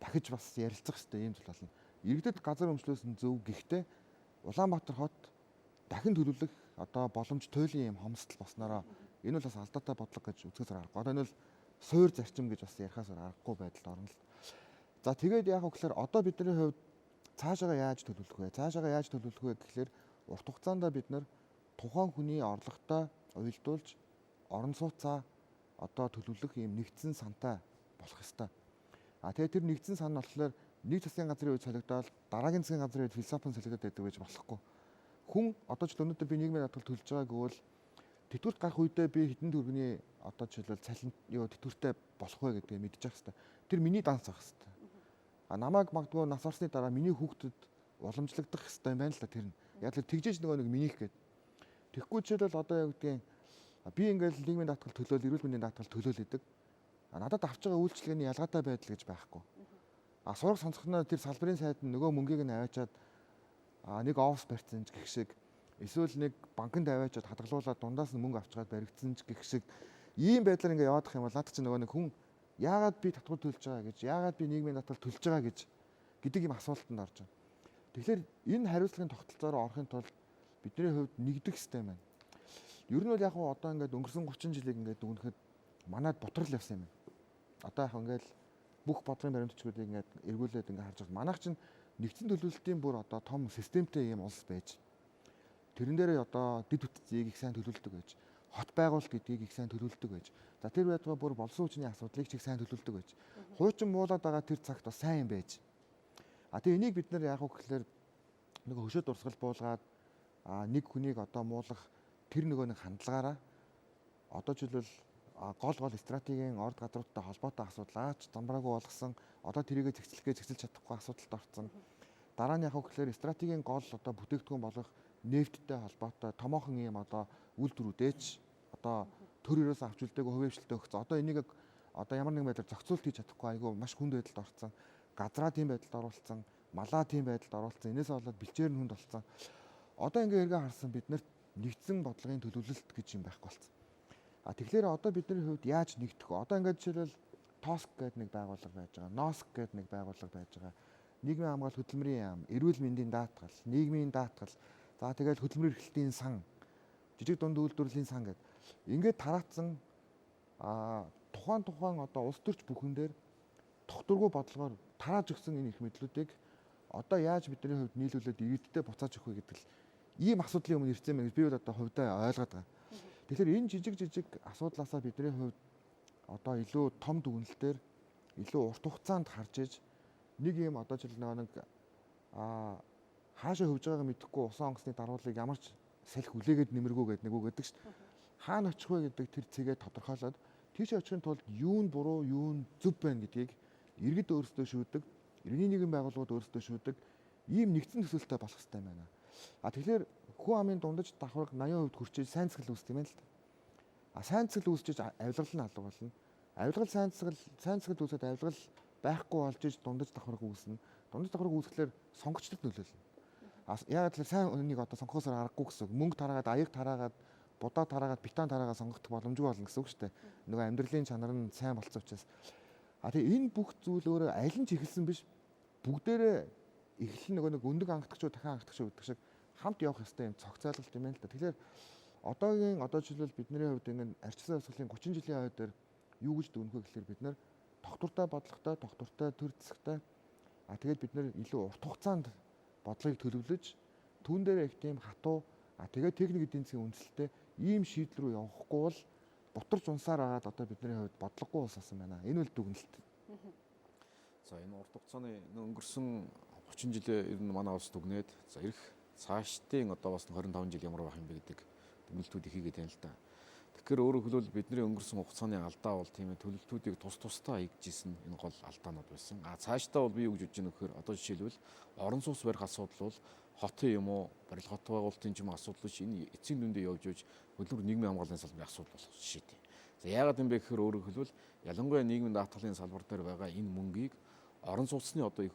S2: дахиж бас ярилцах хэрэгтэй ийм зүйл болно. Иргэдэд газар өмчлөөс нь зөв, гэхдээ Улаанбаатар хот дахин төлөвлөх одоо боломж туйлын ийм хомсдол болсноороо энэ бол бас алдаатай бодлого гэж үзэхээс аргагүй. Одоо энэ бол суур зарчим гэж бас ярихаас аргагүй байдалд орно л. За тэгээд яг гэхээр одоо бидний хувьд цаашаага яаж төлөвлөх вэ? Цаашаага яаж төлөвлөх вэ гэхээр урт хугацаанд бид нар тухайн хүний орлоготой уялдуулж орон сууцаа одоо төлөвлөх ийм нэгдсэн сантай болох ёстой. Тэгээд тэр нэгдсэн сан нь болохоор нэг засгийн газрын үед солигдоод дараагийн засгийн газрын үед философийн солигдоод байдаг гэж болохгүй. Хүн одоо ч өнөөдөр би нийгмийн даатгал төлж байгааг бол тэтгэврт гарах үедээ би хэдэн төгрөгийн одоо жишээлбэл цалин тэтгэвртэй болох вэ гэдгийг мэдчих хэвээр. Тэр миний данс авах хэвээр. Намайг магадгүй нас орсны дараа миний хүүхдэд уламжлагдах хэвээр юм байна л да тэр нь. Яг л тэгжээж нөгөө нэг минийх гээд. Тэгэхгүй жишээлбэл одоо яг гэдгийг би ингээл нийгмийн даатгал төлөөл, эрүүл мэндийн даатгал төлөөл гэдэг. Надад авч байгаа үйлчлэгээний ялгаатай байдал гэж байхгүй. Сурах сонцохноо тэр салбарын сайд нь нөгөө мөнгийг нь аваачаад нэг офс барьсан ч гэх шиг, эсвэл нэг банкнд аваачаад хадгалуулаад дундаас нь мөнгө авчгаад баригдсан ч гэх шиг ийм байдлаар ингээ яваадах юм бол наад чинь нөгөө нэг хүн яагаад би татвар төлж байгаа гэж, яагаад би нийгмийн даатгал төлж байгаа гэж гэдэг юм асуултанд орж байна. Тэгэхээр энэ хариуцлагын тогтолцоороо орохын тулд бидний хувьд нэгдэх систем байна. Ер нь бол яг одоо ингээд өнгөрсөн 30 жилийг ингээд дүгнэхэд манайд ботрол явсан юм байна. Одоо яг ингээд бүх бодлогын баримтчгуудыг ингээд эргүүлээд ингээд харж байгаа. Манайх чинь нэгдсэн төлөвлөлтийн бүр одоо том системтэй юм улс байж. Тэрэн дээрээ одоо дэд бүтцийг их сайн төлөвлөдөг байж, хот байгуулалт гэдгийг их сайн төлөвлөдөг байж. За тэр байтугай бүр болсон хүчний асуудлыг ч их сайн төлөвлөдөг байж. Хуучин муулаад байгаа тэр цагт бас сайн юм байж. Тэгээ энийг бид нар яг гэхээр нэг хөшөө дурсгал буулгаад нэг хүнийг одоо муулах тэр нөгөө нэг хандлагаараа одоо жишээлбэл гол стратегийн орд гадруудтай холбоотой асуудал аач замбраагүй болгосон одоо тэрийгэ зэгцэлж чадахгүй асуудалд орсон. Дараа нь яг гэхээр стратегийн гол одоо бүтээгдэхүүн болох нефттэй холбоотой томоохон юм одоо үйлдвэрүүдээч одоо төр өрөөс авч үлдээгүй хувьевчлэлтэй өгсөн. Одоо энийг одоо ямар нэгэн байдлаар зохицуулт хийж чадахгүй айгүй маш хүнд байдалд орсон. Газраа тийм байдалд оруулсан, малаа тийм байдалд оруулсан. Энээсээ болоод бэлчээр нь хүнд болсон. Одоо ингээ эргээ харсан биднэрт нэгдсэн бодлогын төлөвлөлт гэж юм байхгүй болсон. Тэгэхээр одоо бидний хувьд яаж нэгдэх вэ? Одоо ингээд жишээлбэл ТОСК гэдэг нэг байгууллага байж байгаа, НОСК гэдэг нэг байгууллага байж байгаа. Нийгмийн хамгаалалт хөтөлмөрийн яам, эрүүл мэндийн даатгал, нийгмийн даатгал, за тэгээд хөтөлмөр эрхлэлтийн сан, жижиг дунд үйлдвэрлэлийн сан гэдэг. Ингээд тараацсан тухайн одоо улс төрч бүхэн дээр тогтворгүй бодлогоор тарааж өгсөн энэ их мэдлүүдийг одоо яаж бидний хувьд нийлүүлээд иргэдтэй буцааж өгөх вэ гэдэг л ийм асуудлын өмнө ирсэн мэн би бол одоо хувьдаа ойлгоод байгаа. Тэгэхээр энэ жижиг асуудлаасаа бидний хувьд одоо илүү том дүгнэлтээр илүү урт хугацаанд харж иж нэг юм одоо жишээл нэг хаашаа хөвж байгааг мэдэхгүй усан онгоцны даруулыг ямар ч салхи хүлээгээд нэмэргүй гэдэг нэг үг гэдэг шүү дээ. Хаана очих вэ гэдэг тэр цэгээ тодорхойлоод тийш очихын тулд юу нь буруу, юу нь зөв байна гэдгийг иргэд өөрсдөө шүүдэг, иргэний нийгэм байгууллагууд өөрсдөө шүүдэг ийм нэгдсэн төсөөлтөй болох хэрэгтэй байна. Тэгэхээр хүн амын дундаж давхарга 80% хүрчээж сайн цэцгэл үүсдэг юм байна л да. Сайн цэцгэл үүсчиж авилгал нь алга болно. Авилгал сайн цэцгэл үүсээд авилгал байхгүй болж иж дундаж давхарга үүснэ. Дундаж давхарга үүсгэхээр сонгогчдод нөлөөлнө. Яагаад гэвэл сайн үнийг одоо сонгохоос аргагүй гэсэн үг. Мөнгө тараагаад, аяг тараагаад, будаа тараагаад, битан тараагаад сонгох боломжгүй болно гэсэн үг шүү дээ. Нөгөө амьдралын чанар нь сайн болцсон учраас. Тэгээ энэ бүх зүйл өөрөө аль нь ч ихэлсэн биш. Бүгдээрээ эхлэн нөгөө нэг өндөг ангатгчуу дахин ангатгчуу гэдэг шиг хамт явах ёстой юм цогцоолголт юм байна л да. Тэгэхээр одоо жишээлбэл бидний хувьд ингэ арчсан хувьсгалын 30 жилийн хойд дээр юу гэж дүгнэх вэ гэхээр бид нэр тогтвортой бодлоготой, тогтвортой төр зэсгтэй тэгээд бид нэр илүү урт хугацаанд бодлогыг төлөвлөж түүн дээр их тийм хатуу тэгээд техник эдийн засгийн үндэслэлтэй ийм шийдэл рүү явахгүй бол бутарч унсаар агаад одоо бидний хувьд бодлогогүй улс асан байна. Энэ үл дүгнэлт.
S3: За энэ урт хугацааны өнгөрсөн 30 жилээ ер нь манай улс дүгнээд за ирэх цаашдын одоо бас 25 жил ямар байх юм бэ гэдэг дүгнэлтүүд хийгээд байна л да. Тэгэхээр өөрөөр хэлбэл бидний өнгөрсөн хугацааны алдаа бол тийм ээ төлөвлөлтүүдийг тусдаа хийжсэн энэ гол алдаанууд байсан. Цаашдаа бол би юу гэж бодож байна гэхээр одоо жишээлбэл орон сууц барих асуудал бол хотын юм уу барил хот байгуулалтын ч юм асуудал биш энэ эцсийн дүндээ явж явж хөдөлмөр нийгмийн хамгааллын салбарын асуудал болох жишээтэй. За яагаад юм бэ гэхээр өөрөөр хэлбэл ялангуяа нийгмийн даатгалын салбар дээр байгаа энэ мөнгийг орон сууцны одоо их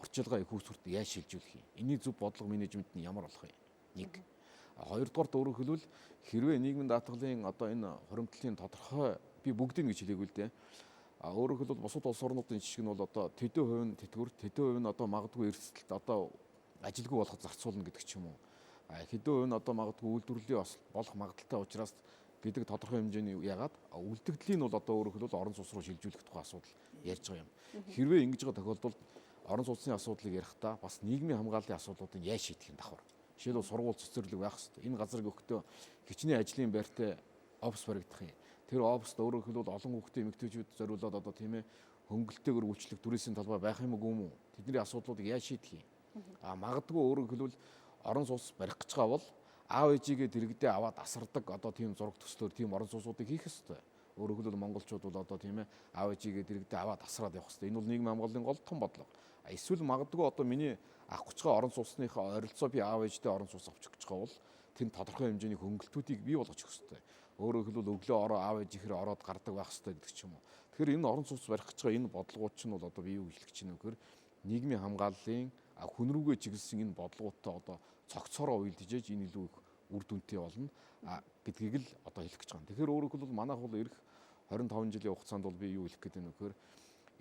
S3: орчилгаа их үүсвэрт яаж шилжүүлэх юм? Эний зөв бодлого менежмент нь ямар болох юм? Нэг. Хоёрдугаарт өөрөөр хэлбэл хэрвээ нийгмийн даатгалын одоо энэ хуримтлалын тодорхой би бүгдийг гэж хэлээгүй л дээ. Өөрөөр хэлбэл бусад улс орнуудын жишг нь бол одоо тэдэн хувь нь тэтгэвэр, тэдэн хувь нь одоо магадгүй эрсдэлт одоо ажилгүй болоход зарцуулна гэдэг ч юм уу. Хэдэн хувь нь одоо магадгүй үйлдвэрлэлийн болох магадaltaй учраас гэдэг тодорхой хэмжээний яагаад үлдэгдлийн бол одоо өөрөөр хэлбэл орон сууц руу шилжүүлэх тухай асуудал ярьж байгаа юм. Хэрвээ ингэж байгаа тохиолдолд орон сууцны асуудлыг ярихдаа бас нийгмийн хамгааллын асуудлуудыг яаж шийдэх юм давхар. Жишээлбэл сургууль цэцэрлэг байх хэрэгтэй. Энэ газрыг өгөхдөө хичнээн ажлын байртай офис баригдах юм. Тэр офист өөрөөр хэлбэл олон хүүхдийн эмэгтэйчүүд зориулаад одоо тийм ээ хөнгөлөлтөөр үйлчлэх түрээсийн талбай байх юм уу юм уу? Тэдний асуудлуудыг яаж шийдэх юм? Магадгүй өөрөөр хэлбэл орон сууц барих гэж байгаа бол аав ээжигээ дэрэгдээ аваад асардаг одоо тийм зураг төслөөр тийм орон сууцуудыг хийх ёстой. Өөрөөр хэлбэл монголчууд бол одоо тийм ээ аав ээжигээ дэрэгдээ аваад асраад явах ёстой. Энэ бол нийгмийн хамгааллын гол том бодлого. Эсвэл магадгүй одоо миний авах гэж байгаа орон сууцныхаа ойролцоо би аав ээжтэй орон сууц авчих гэж байгаа бол тэнд тодорхой хэмжээний хөнгөлтүүдийг бий болгож өгөх ёстой. Өөрөөр хэлбэл өглөө ороо аав ээж ихэр ороод гардаг байх ёстой гэдэг ч юм уу. Тэгэхээр энэ орон сууц барих гэж байгаа энэ бодлогууд ч нь бол одоо би юу хэлэх гэж байна вэ гэхээр нийгмийн хамгааллын хүн рүүгээ чиглэсэн энэ бодлогуудтай одоо цогцоороо уйлдэж энэ илүү их үр дүнтэй болно гэдгийг л одоо хэлэх гэж байгаа. Тэгэхээр өөрөөр хэлбэл манайх бол ирэх 25 жилийн хугацаанд бол би юу хэлэх гээд байна вэ гэхээр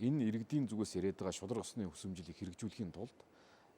S3: энэ иргэдийн зүгээс яриад байгаа шудраг ёсны хүсэмжлийг хэрэгжүүлэхийн тулд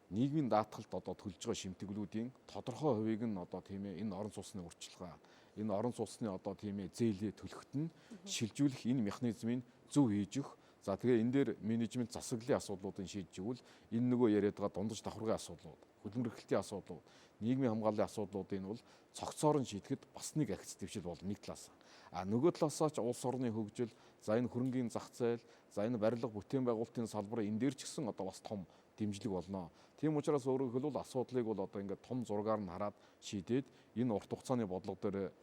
S3: нийгмийн даатгалд одоо төлж байгаа шимтгэлүүдийн тодорхой хувийг нь одоо тийм ээ энэ орон сууцны урьдчилгаа, энэ орон сууцны одоо тийм ээ зээлээ төлөхөд нь шилжүүлэх энэ механизмыг зөв хийж өгөх. За тэгээ энэ дээр менежмент засаглалын асуудлуудыг шийдэж игвэл энэ нөгөө яриад байгаа дундаж давхаргын асуудлууд, хөдөлмөр эрхлэлтийн асуудлууд, нийгмийн хамгааллын асуудлуудыг бол цогцоор нь шийдэхэд бас нэг агц дэвшил болно нэг талаас. Нөгөө талаасаа ч улс орны хөгжил, за энэ хөрөнгийн зах зээл, за энэ барилга бүтээн байгуулалтын салбар энэ дээр ч гэсэн одоо бас том дэмжлэг болно. Тийм учраас өөрөөр хэлбэл асуудлыг бол одоо ингээд том зургаар нь хараад шийдээд энэ урт хугацааны бодлого дээр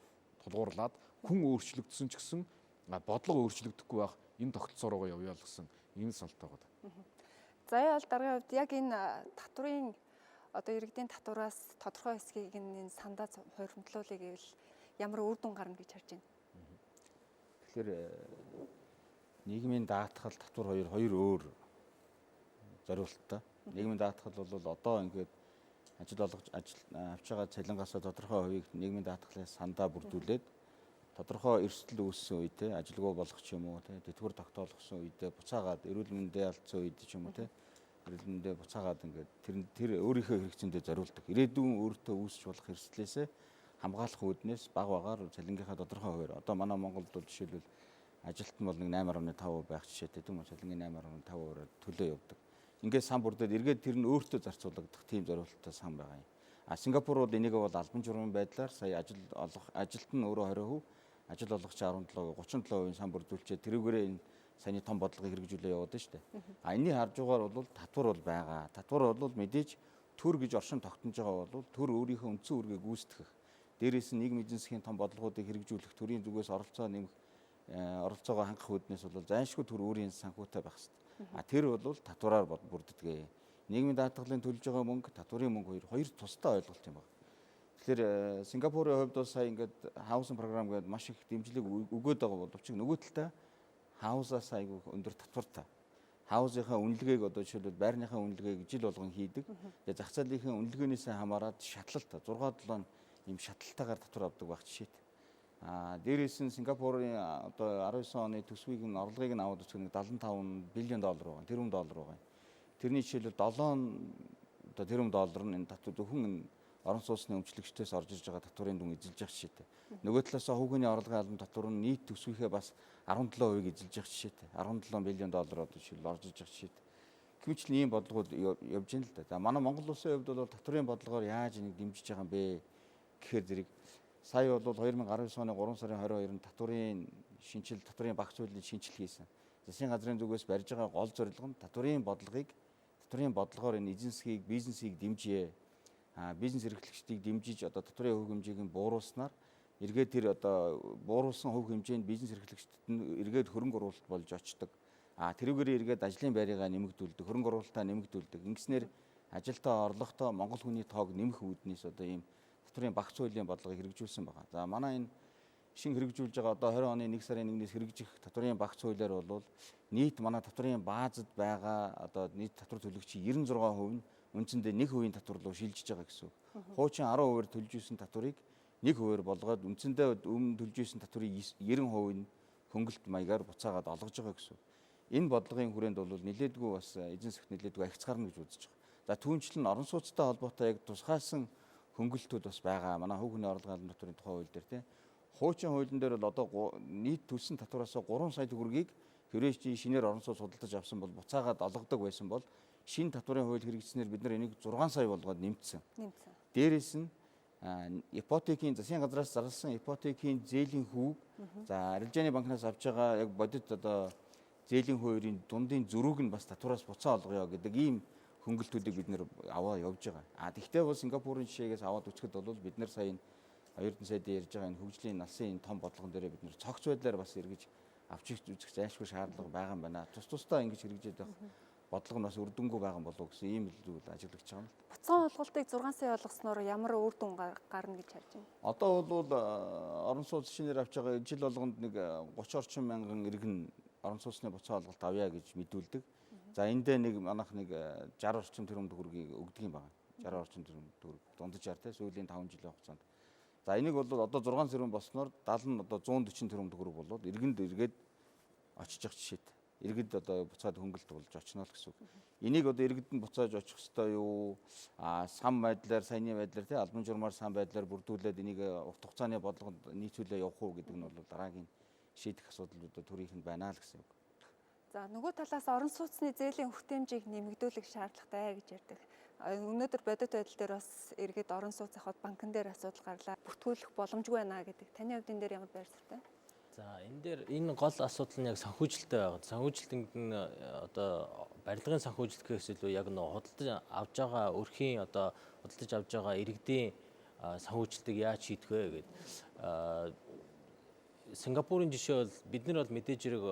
S3: тулгуурлаад хүн өөрчлөгдсөн ч гэсэн бодлого өөрчлөгдөхгүй байх энэ тогтолцоороо явъя л гэсэн ийм саналтай байна.
S1: За яа бол дараагийн хувьд яг энэ татврын одоо иргэдийн татвараас тодорхой хэсгийг энэ сандаа хуримтлуулъя гэвэл ямар үр дүн гарна гэж харж байна.
S4: Тэгэхээр нийгмийн даатгал татвар хоёр өөр зориулттай. Нийгмийн даатгал бол одоо ингээд ажил авч байгаа цалингаас тодорхой хувийг нийгмийн даатгалын сандаа бүрдүүлээд тодорхой эрсдэл үүссэн үедээ ажилгүй болох ч юм уу тэтгэвэр тогтоолгосон үедээ буцаагаад эрүүл мэндийн алдсан үед ч юм уу эрүүл мэндээ буцаагаад ингээд тэр өөрийнхөө хэрэгцээндээ зориулдаг. Ирээдүйн өөртөө үүсч болох эрсдлээсээ хамгаалах үүднээс баг багаар цалингийнхаа тодорхой хуваар одоо манай Монголд бол жишээлбэл ажилтан бол 8.5% байх жишээтэй тийм үү цалингийн 8.5%-аар төлөө явдаг. Ингээд сан бүрдээд эргээд тэр нь өөртөө зарцуулагдах тийм зориулалттай сан байгаа юм. Сингапур бол энийг бол албан журмын байдлаар сая ажилтан өөрөө 20%, ажил олгогч 37% сан бүрдүүлчихэд тэрүүгээрээ энэ саяны том бодлогыг хэрэгжүүлээ явуулдаг шүү дээ. Энэний харж байгаагаар бол татвар бол байгаа. Татвар бол мэдээж төр гэж оршин тогтнож байгаа бол төр өөрийнхөө үндсэн үүргийг гүйцэтгэх. Дээрээс нь нийгмийн эдийн засгийн том бодлогуудыг хэрэгжүүлэх төрийн зүгээс оролцоо нэмэх оролцоогоо хангах үүднээс бол зайлшгүй төр өөрийн санхүүтэй байх хэрэгтэй. Тэр бол татвараар бүрддэг. Нийгмийн даатгалын төлж байгаа мөнгө, татварын мөнгө хоёр тусдаа ойлголт юм байна. Тэгэхээр Сингапурын хувьд бол сая ингээд хаусинг програм гэдэг маш их дэмжлэг өгөөд байгаа боловч нөгөө талдаа хаусаас айгүй өндөр татвартай. Хаусынхаа үнэлгээг одоо жишээлбэл байрныхаа үнэлгээг жил болгон хийдэг. Тэгээ зах зээлийн үнэлгээнээс хамаарат шатлалт 6-7 ийм шатлалтайгаар татвар авдаг байх жишээтэй. Дээрээс нь Сингапурын одоо 19 оны төсвийг нь орлогыг нь аваад үзэх нэг $75 билион байгаа. Тэрбум доллар байгаа. Тэрний жишээлбэл 7 тэрбум доллар нь энэ татвар зөвхөн орон сууцны өмчлөгчдөөс орж ирж байгаа татварын дүн эзэлж явах жишээтэй. Нөгөө талаас хүүхний орлогын албан татвар нь нийт төсвийнхээ бас 17% эзэлж явах жишээтэй. $17 билион одоо жишээл орж ирж явах жишээтэй. Хэмжлэн ийм бодлогууд явж байна л да. За манай Монгол Улсын хувьд бол татврын бодлогоор яаж энийг дэмжиж байгаа юм бэ гэхээр зэрэг сая бол 2019 оны 3 сарын 22-нд татврын багц хуулийн шинжил хийсэн. Засгийн газрын зүгээс барьж байгаа гол зорилго нь татврын бодлогоор энэ эзэн засгийг, бизнесийг дэмжье. Бизнес эрхлэгчдийг дэмжиж одоо татврын хувь хэмжээг нь бууруулснаар эргээд тэр одоо бууруулсан хувь хэмжээнд бизнес эрхлэгчдэд нь эргээд хөрөнгө оруулалт болж очдог. Тэрүүгээр эргээд ажлын байрыгаа нэмэгдүүлдэг, хөрөнгө оруулалтаа нэмэгдүүлдэг. Ингэснээр ажилтаа орлоготой Монгол хүний тоог нэмэх үүднээс одоо ийм татврын багц хуулийн бодлогыг хэрэгжүүлсэн байна. За манай энэ шин хэрэгжүүлж байгаа одоо 20 оны 1 сарын 1-ээс хэрэгжих татврын багц хуулиар бол нийт манай татврын баазад байгаа одоо нийт татвар төлөгчийн 96% нь үндсэндээ 1% татвар руу шилжиж байгаа гэсэн үг. Хуучин 10%-аар төлж исэн татварыг 1%-аар болгоод үндсэндээ өмнө төлж исэн татврын 90% нь хөнгөлт маягаар буцаагаад олгож байгаа гэсэн үг. Энэ бодлогын хүрээнд бол нэлээдгүй бас эзэн засагт нэлээдгүй ахиц гарна гэж үзэж байгаа. За түүнчлэн орон сууцтай холбоотой яг тусгайсан хөнгөлтүүд бас байгаа. Манай хувь хүний орлогын албан татврын тухай хууль дээр тийм. Хуучин хуулийн дээр бол одоо нийт төлсөн татвараас 3 сая төгрөгийг хэрвээ чи шинээр орон сууц худалдаж авсан бол буцаагаад олгодог байсан бол шинэ татврын хууль хэрэгжснээр бид нар энийг 6 сая болгоод нэмсэн. Дээрээс нь ипотекийн засгийн газраас зарласан ипотекийн зээлийн хүүг за арилжааны банкнаас авч байгаа яг бодит одоо зээлийн хувийн дундын зөрүүг нь бас татвараас буцаа олгоё гэдэг ийм хөнгөлтүүдийг бид нэр аваа явж байгаа. Тэгвэл бол Сингапурын жишээгээс аваад үзэхэд бол бид нар сая оюутан сайдын ярьж байгаа энэ хөгжлийн алсын том бодлогон дээр бид нар цогц байдлаар бас эргэж авч үзэх зайлшгүй шаардлага байгаа юм байна. Тусдаа ингэж хэрэгжээд байх бодлого нь бас үр дүнгүй байгаа болов гэсэн ийм л ажиглагдж байгаа юм л.
S1: Буцаан олголтыг 6 сая болгосноор ямар үр дүн гарна гэж харж байна? Одоо
S4: бол орон сууц шинээр авч байгаа жил болгонд нэг 30 орчим мянган иргэн орон сууцны буцаан олголт авъя гэж мэдүүлдэг. За эндээ нэг манайх нэг 60 орчим төгрөг төгрөгийг өгдөг юм байна. 60 орчим төгрөг дундаж те сүүлийн 5 жилийн хугацаанд. За энийг бол одоо 6 сарын болсноор 70 нь одоо 140 төгрөг болоод иргэнд эргээд очиж явах жишээд. Иргэд одоо буцаад хөнгөлт болж очно л гэсэн үг. Энийг одоо иргэд нь буцааж очих ёстой юу? Сан байдлаар, саяны байдлаар те албан журмаар сан байдлаар бүрдүүлээд энийг урт хугацааны бодлогод нийцүүлээ явах уу гэдэг нь бол дараагийн шийдэх асуудлууд төрийнх нь байна л гэсэн үг.
S1: За нөгөө талаас орон сууцны зээлийн хүртээмжийг нэмэгдүүлэх шаардлагатай гэж ярьдаг. Өнөөдөр бодит байдал дээр бас эргээд орон сууц авахд банкн дээр асуудал гарлаа. Бүртгүүлэх боломжгүй байна гэдэг. Таны хувьд энэ дээр ямар байр суурьтай?
S5: За энэ дээр энэ гол асуудал нь яг санхүүжилттэй байгаа. Санхүүжилтанд нь одоо барилгын санхүүжилтээс илүү яг нөө худалдаж авж байгаа өрхийн одоо худалдаж авж байгаа иргэдийн санхүүжилтийг яаж шийдэх вэ гэдэг. Сингапурын жишээ бол бид нар бол мэдээж хэрэг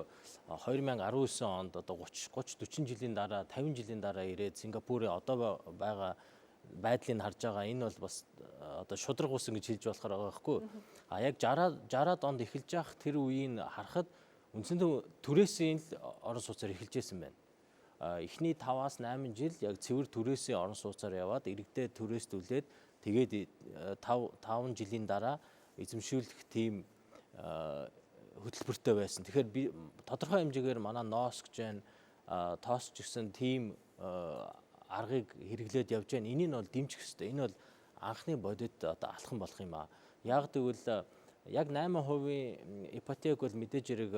S5: 2019 онд одоо 30-40 жилийн дараа 50 жилийн дараа ирээд Сингапурын одоо байгаа байдлыг харж байгаа. Энэ бол бас одоо шудраг ус гэж хэлж болохоор байгаа байхгүй. Яг 60-аад онд эхэлж явах тэр үеийг харахад үндсэндээ түрээсийн л орон сууцаар эхэлж байсан байна. Эхний 5-8 жил яг цэвэр түрээсийн орон сууцаар яваад иргэдээ түрээсдүүлээд тэгээд 5 жилийн дараа эзэмшүүлэх тийм хөтөлбөртэй байсан. Тэгэхээр тодорхой хэмжээгээр манай ноос гэж байна, тоос ч гэсэн тийм аргыг хэрэглээд явж байна. Энийг нь бол дэмжих хэрэгтэй. Энэ бол анхны бодит одоо алхам болох юм аа. Яг тэгвэл яг 8% ипотек бол мэдээж хэрэг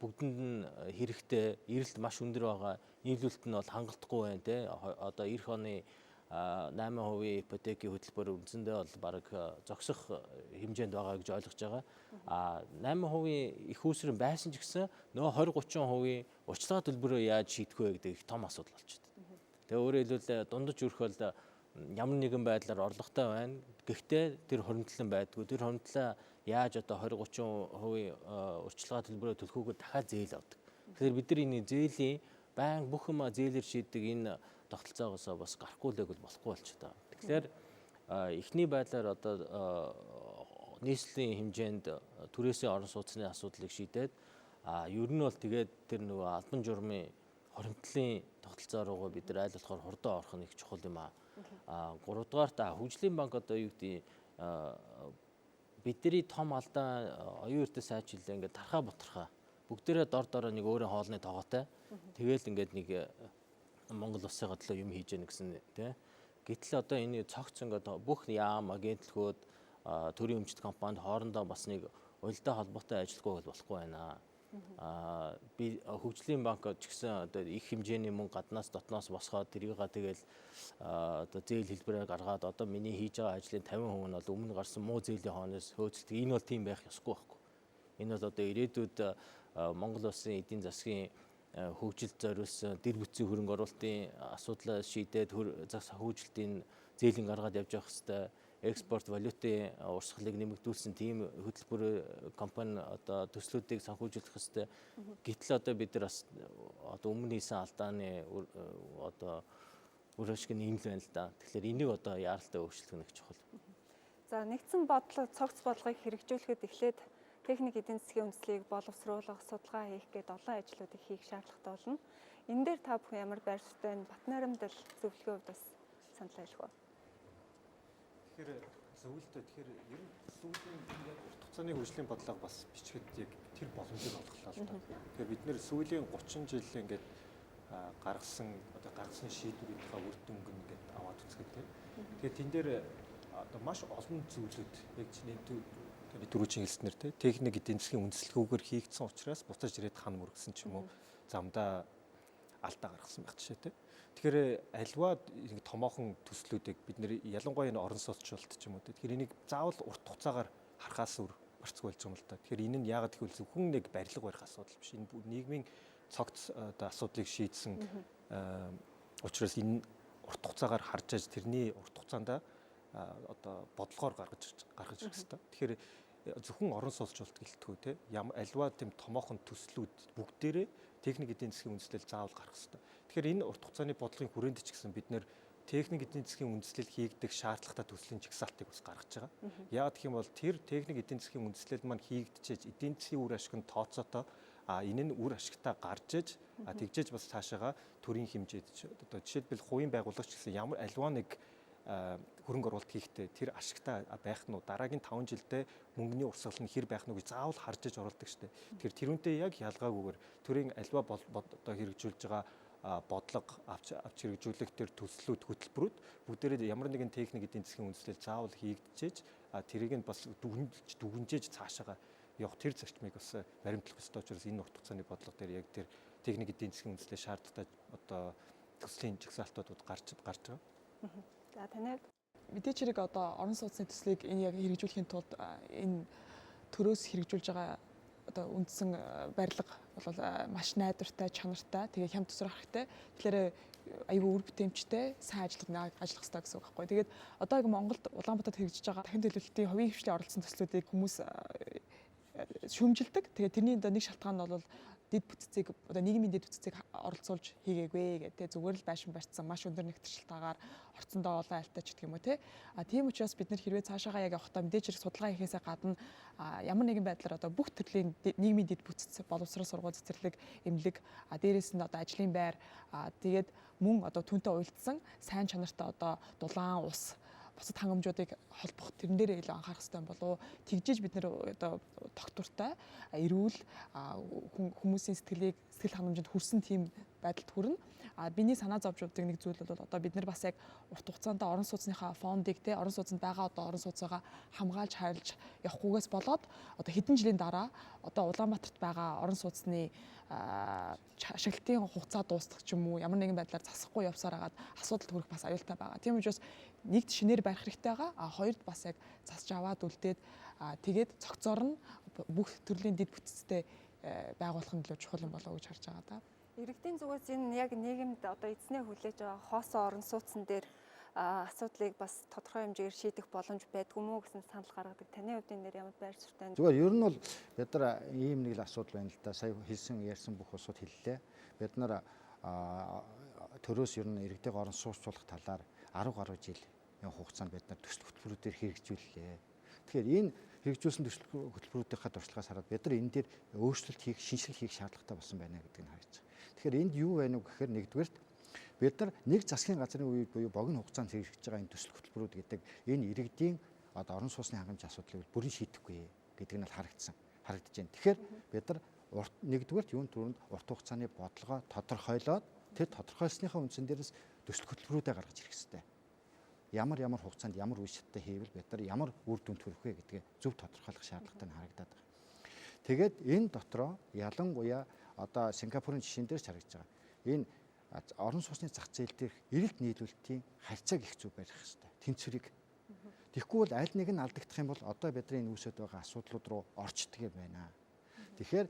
S5: бүгдэнд нь хэрэгтэй, эрэлт маш өндөр байгаа. Нийлүүлэлт нь бол хангалтгүй байна те. Одоо эх оны 8% ипотекийн хөтөлбөр үндсэндээ бол бараг зогсох хэмжээнд байгаа гэж ойлгож байгаа. 8% их үүсвэр байсан ч гэсэн нөгөө 20-30% урьдчилгаа төлбөрөө яаж шийдэх вэ гэдэг их том асуудал болчиход. Тэгээ өөрөөр хэлбэл дундаж өрх бол ямар нэгэн байдлаар орлоготой байна. Гэхдээ тэр хоримтлан байдгүй. Тэр хоримтлаа яаж одоо 20-30% урьдчилгаа төлбөрөө төлөхөөгөө дахиад зээл авдаг. Тэгэхээр бид нар энэ зээлийн байн бүх юм зээлэр шийддэг энэ тогтолцоогоос бас гарахгүй л бол болохгүй болчиход байгаа. Тэгэхээр эхний байдлаар одоо нийслэлийн хэмжээнд түрээсийн орон сууцны асуудлыг шийдээд ер нь бол тэгээд тэр нөгөө албан журмын хоримтлын тогтолцоо руугаа бид нар айл болохоор хурдан орох нь их чухал юм аа. 3 дугаарт хөгжлийн банк одоо юу гэдэг бидний том алдаа оюун эрдэнэ сайжруулалт ингээд тархаа бутархаа бүгдээрээ дор дороо нэг өөрийн хоолны тоогоотой тэгэл ингээд нэг Монгол Улсын гадлаа юм хийж яах гэсэн тий. Гэтэл одоо энэ цогц ингээд бүх яам агентлгүүд төрийн өмчт компанид хоорондоо бас нэг уялдаа холбоотой ажиллахгүй болохгүй байна. Би хөгжлийн банк ч гэсэн одоо их хэмжээний мөнгө гаднаас дотноос босгоод тэрийг тэгэл одоо зээл хэлбэрээр гаргаад одоо миний хийж байгаа ажлын 50% нь бол өмнө гарсан муу зээлийн хооноос хөөцөлдөг. Энэ бол тийм байх ёсгүй байхгүй. Энэ бол одоо ирээдүйд Монгол Улсын эдийн засгийн хөгжилд зориулсан дэр бүтцийн хөрөнгө оруулалтын асуудлаа шийдээд хөгжилтийн зээлийн гаргаад явж явах хэвээр экспорт валютын урсгалыг нэмэгдүүлсэн тийм хөтөлбөр компани одоо төслүүдийг санхүүжүүлэх хэвээр. Гэтэл одоо бид нар бас одоо өмнө хийсэн алдааны одоо үр ашиг нь ийм л байна л да. Тэгэхээр энийг одоо яаралтай өөрчлөх нэг чухал.
S1: За нэгдсэн бодлого цогц бодлогыг хэрэгжүүлэхэд эхлээд техник эдийн засгийн үндслийг боловсруулах, судалгаа хийх гээд олон ажлуудыг хийх шаардлагатай болно. Энэ дээр та бүхэн ямар байр суурьтай энэ бат найрамдал зөвлөхийн хувьд бас санал хэлэх үү?
S8: Тэгэхээр зөвлөлтөө ер нь сүүлийн яг урт хугацааны хөгжлийн бодлого бас бичгэд яг тэр боломжийг олголоо л да. Тэгэхээр бид нэр сүүлийн 30 жил ингээд гаргасан шийдвэрийнхаа үр дүнг ингээд аваад үзэхэд тийм. Тэгэхээр тэн дээр одоо маш олон зүйлүүд яг чиний би түрүүчийн хэлснээр тийм техник эдийн засгийн үндэслэлгүйгээр хийгдсэн учраас буцаж ирээд хан мөргсөн ч юм уу замдаа алдаа гаргасан байх жишээ тийм. Тэгэхээр альва томоохон төслүүдийг бид нэр ялангуяа энэ орон сууцжуулалт ч юм уу. Тэгэхээр энийг заавал урт хугацаагаар харахаас өөр барьцгүй болж байгаа юм л да. Тэгэхээр энэ нь яагаад гэвэл зөвхөн нэг барилга барих асуудал биш. Энэ нийгмийн цогц асуудлыг шийдсэн учраас энэ урт хугацаагаар харж аж тэрний урт хугацаанд одоо бодлогоор гаргаж ирэх хэрэгтэй. Тэгэхээр зөвхөн орон сууцжуулалт гэлтгүй те альва тийм томоохон төслүүд бүгдээрээ техник эдийн засгийн үндэслэл заавал гарах хэрэгтэй. Тэгэхээр энэ урт хугацааны бодлогын хүрээнд ч гэсэн бид нэр техник эдийн засгийн үндэслэл хийгдэх шаардлагатай төслийн жагсаалтыг бас гаргаж байгаа. Яагаад гэх юм бол тэр техник эдийн засгийн үндэслэл маань хийгдчихэж эдийн засгийн үр ашиг нь тооцоотоо энэ нь үр ашигтаа гарч иж тэгжээж бас цаашаага төрийн хэмжээд одоо жишээлбэл хувийн байгууллагч гэсэн ямар альва нэг хөрөнгө оруулалт хийхдээ тэр ашигтай байх нь дараагийн 5 жилдээ мөнгөний урсгал нь хэр байх нь гэж заавал харж иж оруулдаг штеп. Тэгэхээр тэрүүнтэй яг ялгаагүйгээр төрийн альва одоо хэрэгжүүлж байгаа бодлого авч хэрэгжүүлэх төр төслүүд хөтөлбөрүүд бүгдээрээ ямар нэгэн техник эдийн засгийн үндэслэл заавал хийгдчихэж тэрийг нь бас дүгнжээж цаашаага явах тэр зарчмыг бас баримтлах ёстой учраас энэ урт хугацааны бодлого дээр яг тэр техник эдийн засгийн үндэслэл шаардлагатай одоо төслийн жагсаалтууд гарч байгаа.
S1: За танай
S6: мэдээч хэрэг одоо орон сууцны төслийг энэ яг хэрэгжүүлэхийн тулд энэ төрөөс хэрэгжүүлж байгаа одоо үндсэн барилга бол маш найдвартай, чанартай, тэгээ хямд тусрах хэрэгтэй. Тэгэхээр аюул үр бүтээмжтэй сайн ажиллах хэрэгтэй гэсэн үг байхгүй. Тэгээд одоо яг Монголд Улаанбаатарт хэрэгжиж байгаа дахин төлөвлөлтийн хувийн хвшлийн оролцсон төслүүдийг хүмүүс шүүмжилдэг. Тэгээд тэрний нэг шалтгаан нь бол дэд бүтцийг одоо нийгмийн дэд бүтцийг оролцуулж хийгээгүй гэдэг зүгээр л байшин барьцсан маш өндөр нэгтэршилтаагаар орцондоо олон айлтаач гэх юм уу тийм учраас бид нар хэрвээ цаашаагаа яг явахдаа мэдээж хэрэг судалгаа хийхээсээ гадна ямар нэгэн байдлаар одоо бүх төрлийн нийгмийн дэд бүтц боловсрол сургууль цэцэрлэг эмнэлэг дээрээс нь одоо ажлын байр тэгээд мөн одоо түүнтэй уялдсан сайн чанартай одоо дулаан ус бусад хангамжуудыг холбох тэрэн дээр илүү анхаарах хэрэгтэй болов тэгжиж бид нэр одоо тогтвортой эрүүл хүмүүсийн сэтгэл хангамжинд хүрсэн тийм байдалд хүрнэ. Биний санаа зовж явдаг нэг зүйл бол одоо бид нар бас яг урт хугацаанд орон сууцныхаа фондыг орон сууцнд байгаа одоо орон сууцаагаа хамгаалж хайрлаж явахгүйгээс болоод одоо хэдэн жилийн дараа одоо Улаанбаатарт байгаа орон сууцны ашиглалтын хугацаа дуустах ч юм уу ямар нэгэн байдлаар засахгүй явсаар хагаад асуудалд хүрэх бас аюултай байгаа. Тийм учраас нэгд шинээр барих хэрэгтэй байгаа. Хоёрд бас яг засж аваад үлдээд тэгээд цогцоор нь бүх төрлийн дэд бүтцтэй байгуулах нь илүү чухал юм болоо гэж харж байгаа да.
S1: Иргэдийн зүгээс энэ яг нийгэмд одоо эзнээ хүлээж байгаа хоосон орон сууцн дээр асуудлыг бас тодорхой хэмжээгээр шийдэх боломж байдгүй мүү гэсэн санал гаргадаг. Таны хувьд энэ дээр ямар байр суурьтай?
S9: Зүгээр ер нь бол бид нар ийм нэг л асуудал байна л да. Сая ярьсан бүх усуд хэллээ. Бид нар төрөөс ер нь иргэдэг орон сууцжуулах талаар 10 гаруй жил хугацаанд бид нар төсөл хөтөлбөрүүдээр хэрэгжүүллээ. Тэгэхээр энэ хэрэгжүүлсэн төсөл хөтөлбөрүүдийнхаа туршлагаас хараад бид нар энэ дээр өөрчлөлт хийх, шинжилгээ хийх шаардлагатай болсон байна гэдгийг харж байгаа. Тэгэхээр энд юу байна вэ гэхээр нэгдүгээрт бид нар нэг засгийн газрын үед буюу богино хугацаанд хэрэгжиж байгаа энэ төсөл хөтөлбөрүүд гэдэг энэ иргэдийн одоо орон сууцны хангамж асуудлыг бүрэн шийдэхгүй гэдэг нь л харагдаж байна. Тэгэхээр бид нар нэгдүгээрт юунд түрүүнд урт хугацааны бодлогоо тодорхойлоод тэр тодорхойлсныхаа үндсэн дээрээс төсөл хөтөлбөрүүдээ гаргаж ирэх хэрэгтэй. Ямар хугацаанд ямар үе шаттай хийвэл бид нар ямар үр дүнд хүрэх вэ гэдгээ зөв тодорхойлох шаардлагатай нь харагдаад байна. Тэгээд энэ дотроо ялангуяа одоо Сингапурын жишээн дээр ч харагдаж байгаа. Энэ орон сууцны зах зээл дээрх эрэлт нийлүүлэлтийн харьцааг их зөв барих хэрэгтэй. Тэнцвэрийг. Тэгэхгүй бол аль нэг нь алдагдах юм бол одоо бидний үүсэт байгаа асуудлууд руу орчдөг юм байна. Тэгэхээр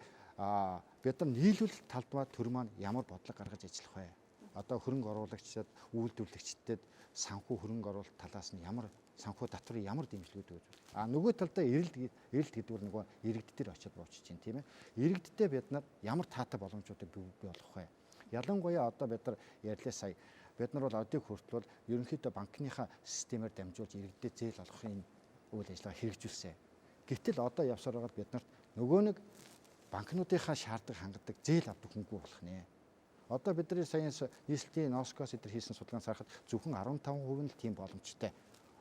S9: бид нар нийлүүлэлт талбай төр маань ямар бодлого гаргаж ажиллах вэ? Одоо хөрөнгө оруулагчдад, үйлдвэрлэгчдэд санхүү хөрөнгө оруулалт талаас нь ямар санхүү татврын ямар дэмжлэгүүд өгч байна. Нөгөө талдаа эрэлт гэдэг нь нөгөө иргэд дээр очиод буучиж байна, тийм ээ. Иргэддээ бид нар ямар таатай боломжуудыг бий болгох вэ? Ялангуяа одоо бид нар ярьлаа сая. Бид нар бол одыг хүртэл ерөнхийдөө банкныхаа системээр дамжуулж иргэдэд зээл олгохын үйл ажиллагаа хэрэгжүүлсэн. Гэтэл одоо явсаар байгаа бид нарт нөгөө нэг банкнуудынхаа шаардлага хангадаг зээл авдаг хөнгөө болох нэ. Одоо бидний саяхан нийслэлийн Носкос эдэр хийсэн судалгаанаас харахад зөвхөн 15% нь л тийм боломжтой.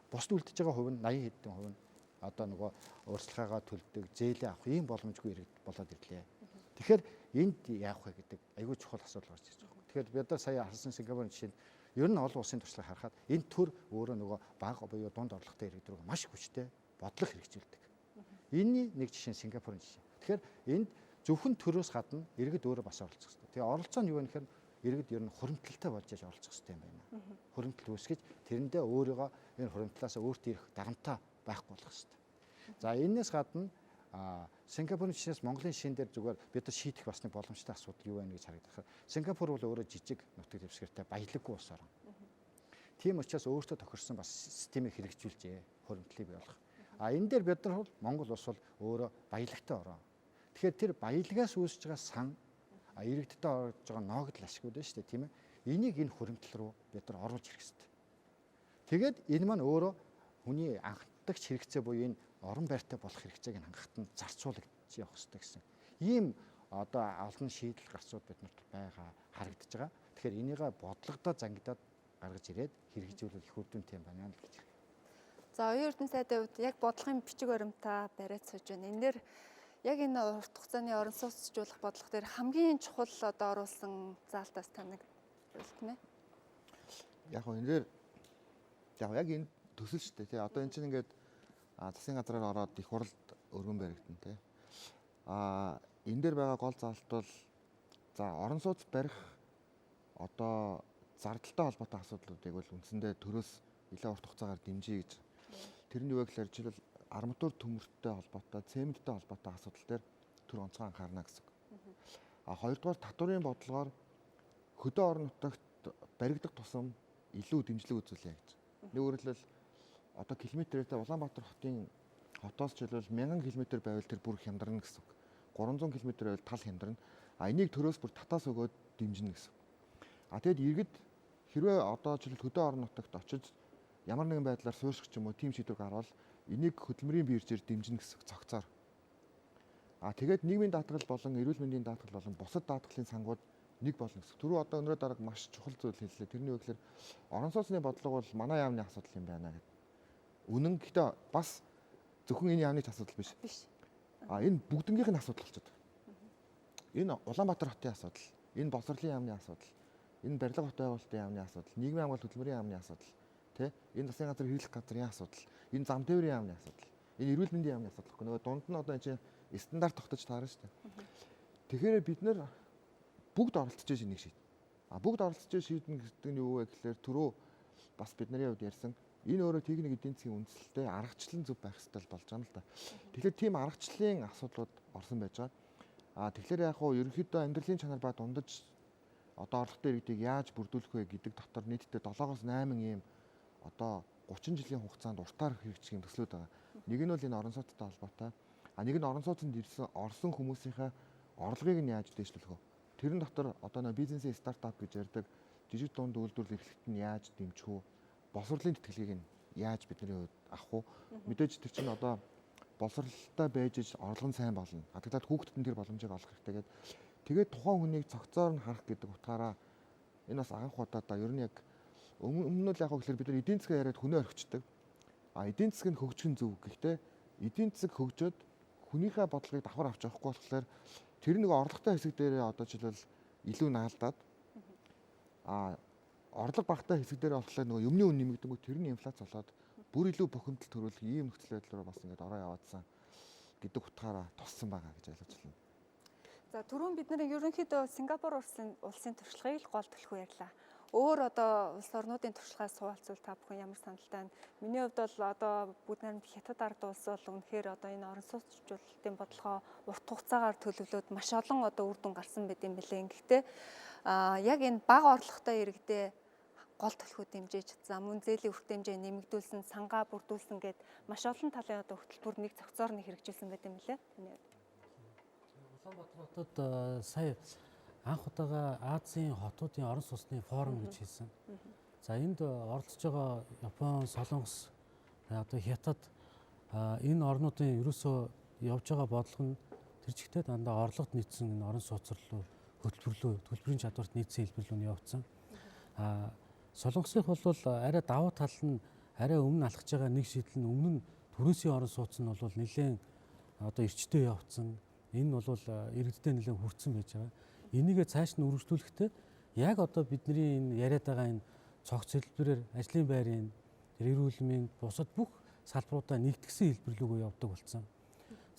S9: Бусд үлдэж байгаа хувь нь 80 хэдэн хувь нь одоо нөгөө урьдчилгаагаа төлдөг, зээлээ авах ийм боломжгүй иргэд болоод ирлээ. Тэгэхээр энд яах вэ гэдэг айгүй чухал асуудал гарч ирж байгаа. Тэгэхээр бид нар сая харсан Сингапурын жишээ нь ер нь олон улсын туршлагыг харахад энэ төр өөрөө нөгөө бага буюу дунд орлоготой иргэд рүү маш хүчтэй бодлого хэрэгжүүлдэг. Энэний нэг жишээ нь Сингапурын жишээ. Тэгэхээр энд зөвхөн төрөөс гадна иргэд өөрөө бас оролцох хэрэгтэй. Тэгээ оролцоо нь юу вэ гэхээр иргэд ер нь хуримтлалтай болж яаж оролцох хэрэгтэй юм байна. Хуримтлал үүсгэж тэрэндээ өөрийгөө энэ хуримтлалаас өөртөө ирэх дарамтаа байхгүй болох хэрэгтэй. За энэс гадна Сингапурын жишээс Монголын жишээн дээр зүгээр бид нар шийдэх бас нэг боломжтой асуудал юу вэ гэж харагдах. Сингапур бол өөрөө жижиг нутаг дэвсгэртэй баялаггүй улс орн. Тийм учраас өөртөө тохирсон бас системийг хэрэгжүүлжээ хуримтлалыг бий болгох. Энэ дээр бид нар бол Монгол улс бол өөрөө баялагтай орн. Тэгэхээр тэр баялагаас үүсэж байгаа сан иргэдтэй орж байгаа ноогдол ашигуд байна шүү дээ, тийм ээ. Энийг энэ хуримтлал руу бид нар оруулж ирэх хэрэгтэй. Тэгээд энэ маань өөрөө хүний анхдагч хэрэгцээ буюу энэ орон байртай болох хэрэгцээг хангахад нь зарцуулагдаж явах хэрэгтэй гэсэн. Ийм одоо олон шийдэл гарцууд биднэрт байгаа харагдаж байгаа. Тэгэхээр энийгээ бодлогодоо зангидаад гаргаж ирээд хэрэгжүүлэх их үр дүнтэй юм байна л гэж.
S1: За оюун эрдэнэ сайдын хувьд яг бодлогын бичиг баримтаа бариад сууж байна. Энэ дээр яг энэ урт хугацааны орон сууцжуулах бодлого дээр хамгийн чухал одоо оруулсан заалтаас та нэг хэлтмэ.
S2: Яг энэ дээр яг энэ төсөл шүү дээ тий. Одоо эн чинь ингээд засгийн газраар ороод их хурлд өргөн баригдана тий. Энэ дээр байгаа гол заалт бол за орон сууц барих одоо зардалтай холбоотой асуудлуудыг бол үндсэндээ төрөөс нэлээд урт хугацаагаар дэмжиж гэж. Тэрний юу вэ гэхээр жишээлбэл арматур төмөртэй холбоотой, цементтэй холбоотой асуудал дээр төр онцгой анхаарна гэсэн. Хоёрдугаар татврын бодлогоор хөдөө орон нутагт баригдах тусам илүү дэмжлэг үзүүлье гэж. Нэг өөрөлдөл одоо километрээр Улаанбаатар хотоос жишээлбэл 1000 км байвал тэр бүр хямдарна гэсэн. 300 км байвал тал хямдарна. Энийг төрөөс бүр татаас өгөөд дэмжинэ гэсэн. Тэгэд иргэд хэрвээ одоо жишээлбэл хөдөө орон нутагт очиж ямар нэгэн байдлаар суурьших ч юм уу тийм шийдвэр гарвал энийг хөдөлмөрийн биржээр дэмжинэ гэсэн цогцоор. Тэгээд нийгмийн даатгал болон эрүүл мэндийн даатгал болон бусад даатгалын сангууд нэг болно гэсэн. Түрүү одоо өнөөдөр дараг маш чухал зүйл хэллээ. Тэрний үг гэхээр орон сууцны бодлого бол манай яамны асуудал юм байна гэдэг. Үнэн гэхдээ бас зөвхөн энэ яамны асуудал биш. Энэ бүгднгийнх нь асуудал болчиход байна. Энэ Улаанбаатар хотын асуудал, энэ боловсролын яамны асуудал, энэ барилга хот байгуулалтын яамны асуудал, нийгмийн хамгаалалт хөтөлмөрийн яамны асуудал, тэ энэ засгийн газрын хэрэглэх газрын асуудал, энэ зам тээврийн яамны асуудал, энэ эрүүл мэндийн яамны асуудал. Нөгөө дунд нь одоо энэ чинь стандарт тогтож таарна шүү дээ. Тэгэхээр бид нэр бүгд оролцож энийг шийднэ. Бүгд оролцож шийднэ гэдэг нь юу вэ гэхээр түрүү бас бидний хувьд ярьсан энэ өөрөө техник эдийн засгийн үндэслэлтэй аргачлалын зөв байх хэрэгтэй болж байгаа юм л да. Тэгэхээр тийм аргачлалын асуудлууд орсон байж байгаа. Тэгэхээр яг хуу ерөнхийдөө амьдралын чанар ба дундаж одоо орлоготой иргэдийг яаж бүрдүүлэх вэ гэдэг дотор нийтдээ 7-8 ийм одоо 30 жилийн хугацаанд уртаар хэрэгжих төслүүд байгаа. Нэг нь бол энэ орон сууцтай холбоотой. Нэг нь орон сууцнд орсон хүмүүсийнхээ орлогыг нь яаж дэвшлүүлэх вэ? Тэрэн дотор одоо нэг бизнесийн стартап гэж ярьдаг жижиг дунд үйлдвэрлэл эрхлэлт нь яаж дэмжих вэ? Боловсролын тэтгэлгийг нь яаж бидний хувьд авах вэ? Мэдээж тэр чинь одоо боловсролтой байж орлого нь сайн болно. Тэгэхдээ хүүхдэд нь тэр боломжийг олох хэрэгтэй гэдэг. Тэгээд тухайн хүнийг цогцоор нь харах гэдэг утгаараа энэ бас анх удаадаа ер нь яг өмнө нь яг гэхээр бид нар эдийн засгаа яриад хүнээ орхичдаг. Эдийн засаг нь хөгжих нь зөв. Гэхдээ эдийн засаг хөгжөөд хүнийхээ бодлогыг давхар авч явахгүй болохоор тэр нэг орлоготой хэсэг дээрээ одоо жишээлбэл илүү наалдаад орлого багатай хэсэг дээрээ болохоор нөгөө юмны үн нэмэгдэнгүү тэр нь инфляц болоод бүр илүү бухимдал төрүүлэх ийм нөхцөл байдал руу бас ингээд ороо яваадсан гэдэг утгаараа туссан байгаа гэж ойлгож байна.
S1: За түрүүн бид нэр ерөнхийдөө Сингапур улсын туршлагыг л гол төлхөө ярьлаа. Өөр одоо улс орнуудын туршлагаас суулцвал та бүхэн ямар саналтай байна? Миний хувьд бол одоо бүгд найрамд хятад ард улс бол үнэхээр одоо энэ орон сууцжуулалтын бодлогоо урт хугацаагаар төлөвлөөд маш олон одоо үр дүн гарсан байт юм билээ. Гэхдээ яг энэ бага орлоготой иргэдээ гол төлхөө дэмжиж, за мөн зээлийн үрх хэмжээ нэмэгдүүлсэн, сангаа бүрдүүлсэн гэд маш олон талын одоо хөтөлбөр нэг цогцоор нь хэрэгжүүлсэн байт юм билээ.
S7: Улаанбаатар хотод сая анх удаага Азийн хотуудын орон сууцны форум гэж хийсэн. За энд оролцож байгаа Япон, Солонгос, одоо Хятад энэ орнуудын ерөөсөө явж байгаа бодлого нь тэр чигтээ дандаа орлогод нийцсэн энэ орон сууцрлуу хөтөлбөрийн чадварт нийцсэн хэлбэрлүү нь явагдсан. Солонгосынх бол арай давуу тал нь арай өмнө алхаж байгаа нэг шийдэл нь өмнө нь түрээсийн орон сууц нь бол нэлээд одоо эрчтэй явцсан. Энэ нь бол иргэдэд нэлээд хүрсэн байж байгаа. Энийгээ цааш нь үргэлжлүүлэхдээ яг одоо бидний энэ яриад байгаа энэ цогц хэлбэрээр ажлын байрын эрүүл мэнд бусад бүх салбаруудаа нэгтгсэн хэлбэрлүүгөө явдаг болсон.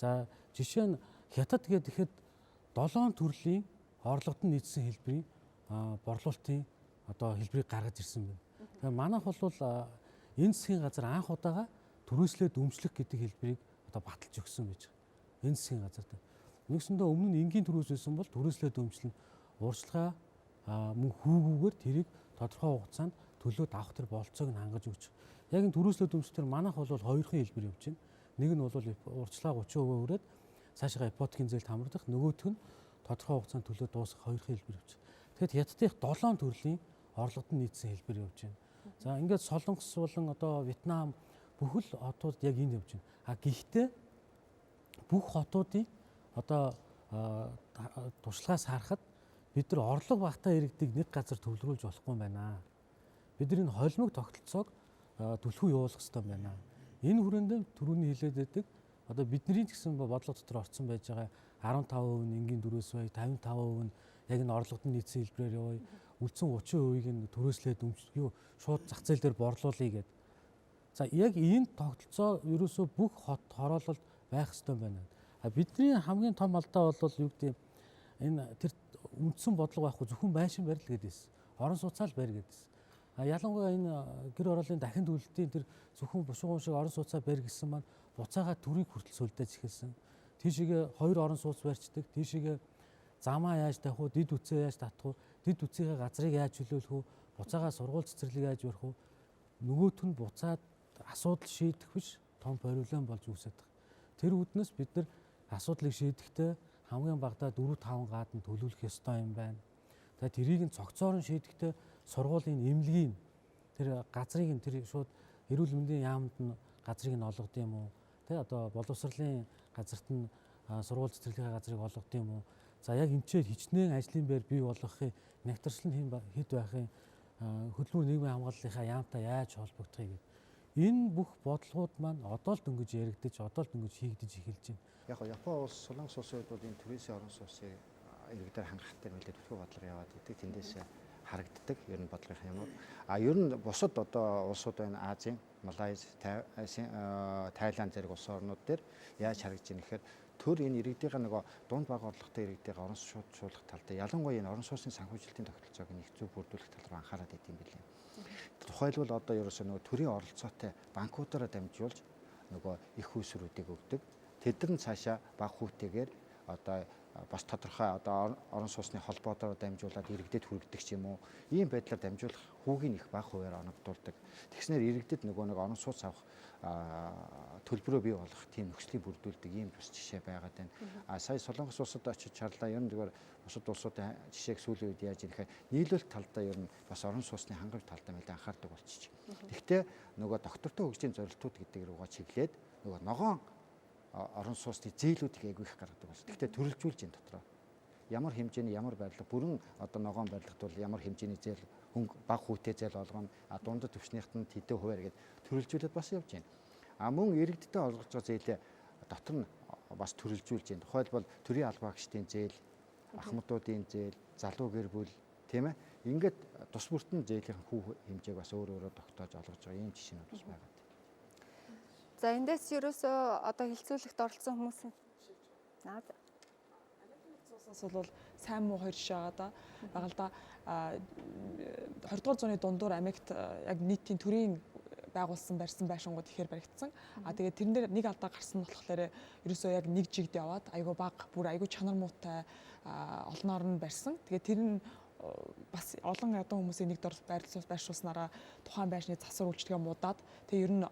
S7: За жишээ нь Хятад гэхэд 7 төрлийн орлогод нь нийцсэн хэлбэрийн борлуулалтын одоо хэлбэрийг гаргаж ирсэн байна. Тэгэхээр манайх бол энэ засгийн газар анх удаага түрээслээд өмчлөх гэдэг хэлбэрийг одоо баталж өгсөн байж байгаа. Энэ засгийн газар дээр. Нэгсэндээ өмнө нь энгийн төрөөс байсан бол түрээслээд өмчлөн уурчлага мөн хүүгүүгээр тэрийг тодорхой хугацаанд төлөөд авах тэр болцоог нь хангаж өгч. Яг энэ түрээслээд өмчлөлтөр манайх бол хоёрхан хэлбэр явж байна. Нэг нь бол уурчлага 30% өрөөд цаашаа ипотекийн зээлд хамрагдах, нөгөөх нь тодорхой хугацаанд төлөөд дуусгах хоёрхан хэлбэр явж байна. Тэгэхэд Хятадын 7 төрлийн орлогод нь нийцсэн хэлбэр явж байна. За ингээд Солонгос болон одоо Вьетнам бүхэл хотууд яг энд явж байна. Гэхдээ бүх хотуудын одоо туршлагаас харахад бид нар орлого багтаа иргэдийг нэг газар төвлөрүүлж болохгүй юм байна. Бид нар энэ холимог тогтолцоог түлхүү явуулах хэрэгтэй байна. Энэ хүрээнд түрүүний хэлээд байдаг одоо бидний гэсэн бодлого дотор орсон байж байгаа 15% нь энгийн дөрөөс бай, 55% нь яг энэ орлогод нь нийцсэн хэлбэрээр яваа. Үлдсэн 30%-ийг нь түрээслээд шууд зах зээл дээр борлуулъя гэдэг. За яг энэ тогтолцоо ерөөсөө бүх хот хороололд байх хэрэгтэй байна. Бидний хамгийн том алдаа бол юу гэдэг энэ тэр үндсэн бодлого байхгүй зөвхөн байшин барил гэдээс орон сууцаал барь гэдээс. Ялангуяа энэ гэр ороолын дахин төлөлтийн тэр зөвхөн бушууган шиг орон сууцаа барь гэсэн маань буцаага төрийг хүртэл сүлдээж эхэлсэн. Тийшээгээ 2 орон сууц барьцдаг, тийшээгээ замаа яаж тавих уу, дид үцээ яаж татах уу, дид үцийнхээ газрыг яаж чөлөөлөх үү, буцаага сургууль цэцэрлэг яаж барих уу, нөгөөт нь буцаад асуудал шийдэх биш том бориулан болж үүсэж байгаа. Тэр үднэс бид нар асуудлыг шийдэхдээ хамгийн багадаа 4-5 гадна төлөвлөх ёстой юм байна. Тэгээд тэрийг нь цогцоор нь шийдэхдээ сургуулийн эмнэлгийн тэр газрыг нь тэр шууд эрүүл мэндийн яамд нь газрыг нь олгод юм уу? Тэ одоо боловсролын газарт нь сургууль цэцэрлэгийн газрыг олгод юм уу? За яг энэчээр хичнээн ажлын байр бий болгохын нэгтэрсэн хэд байхын хөдөлмөр нийгмийн хамгааллынхаа яамтай яаж холбогдохыг гэдэг. Энэ бүх бодлогууд маань одоо л дөнгөж яригдаж, одоо л дөнгөж хийгдэж эхэлж байна.
S9: Яг Япон улс, Солонгос улсын хувьд энэ түрээсийн орон сууцыг иргэдээр хангах дээр нэлээд төлөв бодлого яваад идэг. Тэндээс харагддаг ер нь бодлогын юм. Ер нь бусад одоо улсууд байна Азийн, Малайз, Тайланд зэрэг улс орнууд дээр яаж харагдаж байна гэхээр төр энэ иргэдийн нөгөө дунд бага орлоготой иргэдийн орон сууцжуулах тал дээр ялангуяа энэ орон сууцны санхүүжилтийн тогтолцоог нэг зөв бүрдүүлэх тал руу анхаарал өгд юм билээ. Тухайлбал одоо ерөөсөө нөгөө төрийн оролцоотой банкуудаараа дамжуулж нөгөө их хүйсрүүдийг өгдөг. Тэд нар цаашаа бага хүүтэйгээр одоо бас тодорхой одоо орон сууцны холбоодоор дамжуулаад иргэдэд хүргэдэг ч юм уу. Ийм байдлаар дамжуулах хүүгийн их бага хуваар оногдуулдаг. Тэгснээр иргэдэд нөгөө нэг орон сууц авах төлбөрөө бий болгох тийм нөхцөлийг бүрдүүлдэг ийм бас жишээ байгаад байна. Сая Солонгос улсад очиж чарлаа. Ер нь зүгээр бусад улсуудын жишээг сүүлийн үед яаж ирэх нийлүүлэлт талдаа ер нь бас орон сууцны хангамж талдаа нэлээд анхаардаг болчих. Гэхдээ нөгөө доктортой хөгжлийн зорилтууд гэдэг рүүгээ чиглээд нөгөө ногоон орон сууцны зээлүүдийг айгүй их гаргадаг байна. Гэхдээ төрөлжүүлж энэ дотроо ямар хэмжээний ямар байрлал бүрэн одоо ногоон байрлагт бол ямар хэмжээний зээл бага хүүтэй зээл олгоно дундад төвчнийхт нь тэдэн хуваар гээд төрөлжүүлээд бас явж байна. Мөн иргэдтэй олгож байгаа зээлээ дотор нь бас төрөлжүүлж байна. Тухайлбал төрийн албаагчдын зээл, ахмадуудын зээл, залуу гэр бүл тийм ээ. Ингээд тус бүртэн зээлийн хүү хэмжээг бас өөр өөрөөр тогтоож олгож байгаа ийм жишээнүүд бас байгаа.
S1: За эндээс ерөөсөө одоо хилцүүлэгт оролцсон хүмүүс наад
S6: Цус бол сайн муу хоёр жишээ байгаа да. Байгаа л да 20 дугаар зууны дундуур Америкт яг нийтийн төрийн байгуулсан барьсан байшингууд ихээр баригдсан. Тэгээд тэрэн дээр нэг алдаа гарсан болохоор ерөөсөө яг нэг жигд яваад айгүй баг бүр айгүй чанар муутай олноор нь барьсан. Тэгээд тэр нь бас олон ядуу хүмүүсийн нэг дор байршуулснараа тухайн байшны засвар үйлчлэгээ муудаад тэгээд ер нь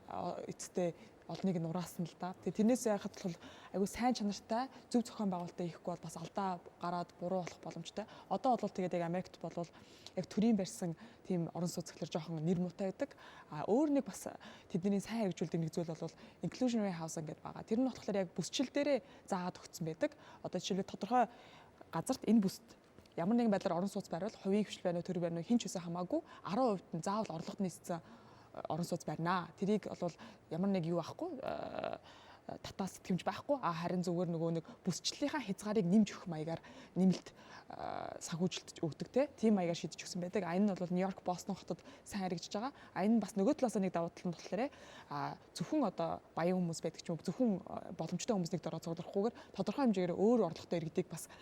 S6: эцэстээ олныг нураасан л да. Тэгээд тэрнээс яхад бол айгүй сайн чанартай зөв зохион байгуулалтаа хийхгүй бол бас алдаа гараад буруу болох боломжтой. Одоо бол тэгээд яг Америкт бол яг төрийн барьсан тийм орон сууц гэхэлэр жоохон нэр муутай байдаг. Өөр нэг бас тэдний сайн хэрэгжүүлдэг нэг зүйл бол inclusionary housing гэдэг байгаа. Тэр нь болохоор яг бүсчил дээрээ заагаад өгсөн байдаг. Одоо жишээлбэл тодорхой газарт энэ бүст ямар нэгэн байдлаар орон сууц байвал хувийн хвшил байна уу төр байна уу хин ч үсэ хамаагүй 10% нь заавал орлогод нийцсэн орон сууц барьнаа. Тэрийг бол ямар нэг юу байхгүй татаас сэтгэмж байхгүй харин зүгээр нөгөө нэг бүсчлийнхаа хязгаарыг нэмж өгөх маягаар нэмэлт санхүүжилт өгдөг тийм маягаар шийдэж өгсөн байдаг. Энэ нь бол Нью-Йорк, Бостон хотод сайн хэрэгжиж байгаа. Энэ бас нөгөө талаас нэг давуу тал нь болохоор зөвхөн одоо баян хүмүүс байдаг ч юм уу зөвхөн боломжтой хүмүүсийг дөрөө цогцолохгүйгээр тодорхой хэмжээгээр өөр орлоготой иргэдийг бас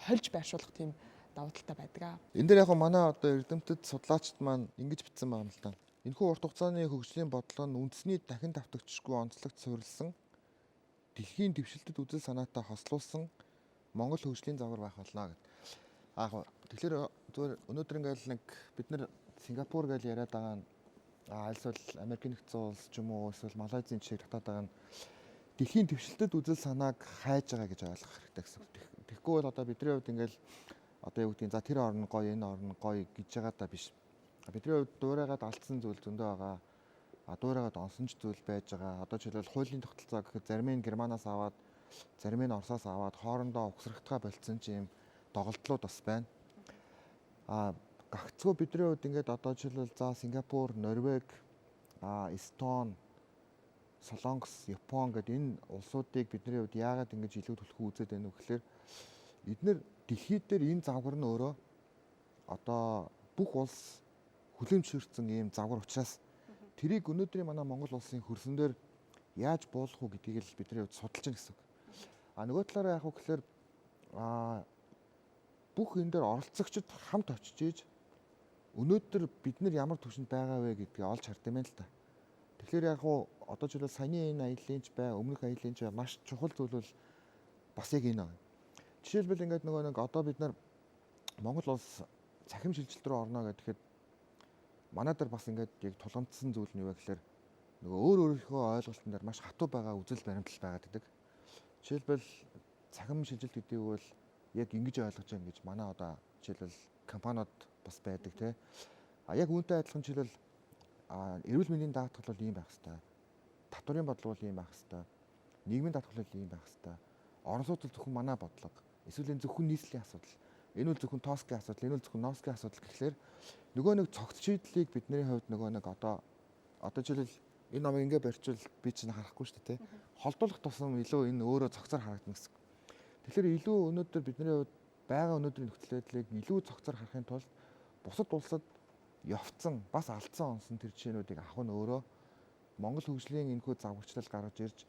S6: хольж байршуулах тийм давуу талтай байдаг.
S2: Энэ дээр яг манай одоо эрдэмтэд судлаачид маань ингэж бичсэн байна л да. Энэхүү урт хугацааны хөгжлийн бодлого нь үндэсний дахин давтагдчихгүй онцлогт суурилсан дэлхийн дэвшилтэд үзэл санаатай хослуулсан Монгол хөгжлийн загвар байх болно гэд. Тэгэхээр зүгээр өнөөдөр ингээл нэг бид нар Сингапур гэж яриад байгаа нь альсвал Америкийн нэгдсэн улс ч юм уу эсвэл Малайзийн жишээ татаад байгаа нь дэлхийн дэвшилтэд үзэл санааг хайж байгаа гэж ойлгох хэрэгтэй гэсэн. Тэгэхгүй бол одоо бидний хувьд ингээл одоо юу гэдгийг за тэр орн гоё энэ орн гоё гэж байгаа даа биш. Бидний хувьд дуурайгаад алдсан зүйл зөндөө байгаа. Дуурайгаад онсонч зүйл байж байгаа. Одоо жишээлбэл хуулийн тогтолцоо гэхэд зарим нь Германаас аваад, зарим нь Оросоос аваад хоорондоо угсрахтаа болцсон ч юм доголдлууд бас байна. Гагцгүй бидний хувьд ингээд одоо жишээлбэл за Сингапур, Норвеги, Эстон, Солонгос, Япон гэдэг энэ улсуудыг бидний хувьд яагаад ингэж илүү түлхүү үзээд байна вэ гэхээр эдгээр дэлхийд дээр энэ загвар нь өөрөө одоо бүх улс хүлэмжширсэн ийм загвар учраас тэрийг өнөөдрийн манай Монгол улсын хөрсөн дээр яаж буулгах уу гэдгийг л бидний хувьд судалж байна гэсэн үг. Нөгөө талаараа яг гэхээр бүх энэ дээр оролцогчид хамт очиж ийж өнөөдөр бид нар ямар түвшинд байгаа вэ гэдгийг олж хард юм байна л та. Тэгэхээр яг одоо жишээлбэл саяны энэ аяллаач бай, өмнөх аяллаач бай маш чухал зүйл бол бас яг энэ байна. Жишээлбэл ингээд нөгөө нэг одоо бид нар Монгол улс цахим шилжилт рүү орно гэхэд манай дээр бас ингээд яг тулгамдсан зүйл нь юу вэ гэхээр нөгөө өөрийнхөө ойлголтын дээр маш хатуу байгаа үзэл баримтлал байгаад байдаг. Жишээлбэл цахим шилжилт гэдэг нь бол яг ингэж ойлгож байгаа гэж манай одоо жишээлбэл компаниуд бас байдаг тий. Яг үүнтэй адилхан жишээлбэл эрүүл мэндийн даатгал бол ийм байх хэвээр. Татварын бодлого бол ийм байх хэвээр. Нийгмийн даатгал бол ийм байх хэвээр. Орон сууц зөвхөн манай бодлого. Эсвэл энэ зөвхөн нийслэлийн асуудал. Энэ бол зөвхөн тооскийн асуудал, энэ бол зөвхөн ноосгийн асуудал гэхлээр нөгөө нэг цогц шийдлийг бидний хувьд нөгөө нэг одоо жишээлбэл энэ намайг ингээ барьчвал би чинь харахгүй шүү дээ тий. Холдуулах тусам илүү энэ өөрөө цогцоор харагдана гэсэн. Тэгэхээр илүү өнөөдөр бидний хувьд байгаа өнөөдрийн нөхцөл байдлыг илүү цогцоор харахын тулд бусад улсад явцсан бас алдсан онсон тэр жишээнүүдийг авах нь өөрөө Монгол хөгжлийн энэхүү загварчлал гаргаж ирж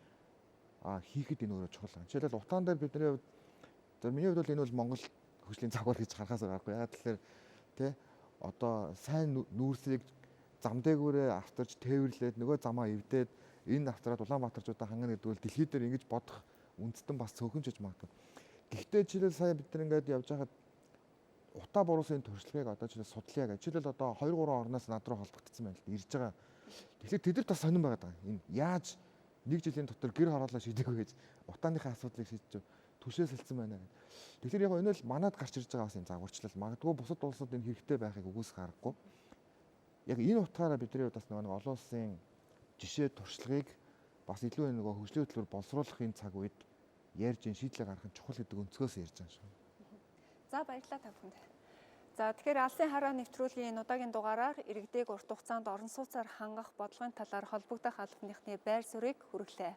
S2: хийхэд энэ өөрөө чухал. Жишээлбэл утаан дээр бидний хувьд миний хувьд бол энэ бол Монгол хөгжлийн загвар гэж харахаас гарахгүй. Яагаад тэгэхээр тий одоо сайн нүүрсийг зам дээгүүрээ автарч тээвэрлээд нөгөө замаа эвдээд энэ автраад Улаанбаатарчуудаа хангана гэдэг бол дэлхийд дээр ингэж бодох үндэстэн бас цөөхөнжиж магадгүй. Гэхдээ жишээлбэл сая бид нар ингээд явж байхад утаа буруулсан туршлагыг одоо жишээ судлаа гэж. Жишээлбэл одоо 2-3 орноос над руу холбогдсон байна л ирж байгаа. Тэгэхээр тэд нар бас сонирн байгаад байгаа. Энэ яаж нэг жилийн дотор гэр хороолоо шийдэв гэж утааныхаа асуудлыг шийдэж түшээсэлсэн байна гэдэг. Тэгэхээр яг энэ л манад гарч ирж байгаа бас энэ загварчлал. Магадгүй бусад улсууд энэ хэрэгтэй байхыг үгүйсэх аргагүй. Яг энэ утгаараа бидний бас нэг олон улсын жишээ туршлагыг бас илүү нөгөө хөгжлийн хөтөлбөр боловсруулахын цаг үед ярьж шийдлээ гаргах нь чухал гэдэг өнцгөөс ярьж байгаа шүү.
S1: За баярлалаа та бүхэнд. За тэгэхээр Алсын хараа нэвтрүүлгийн энэ удаагийн дугаараар иргэдэг урт хугацаанд орон сууцаар хангах бодлогын талаар холбогдох албаныхны байр суурийг хүргэлээ.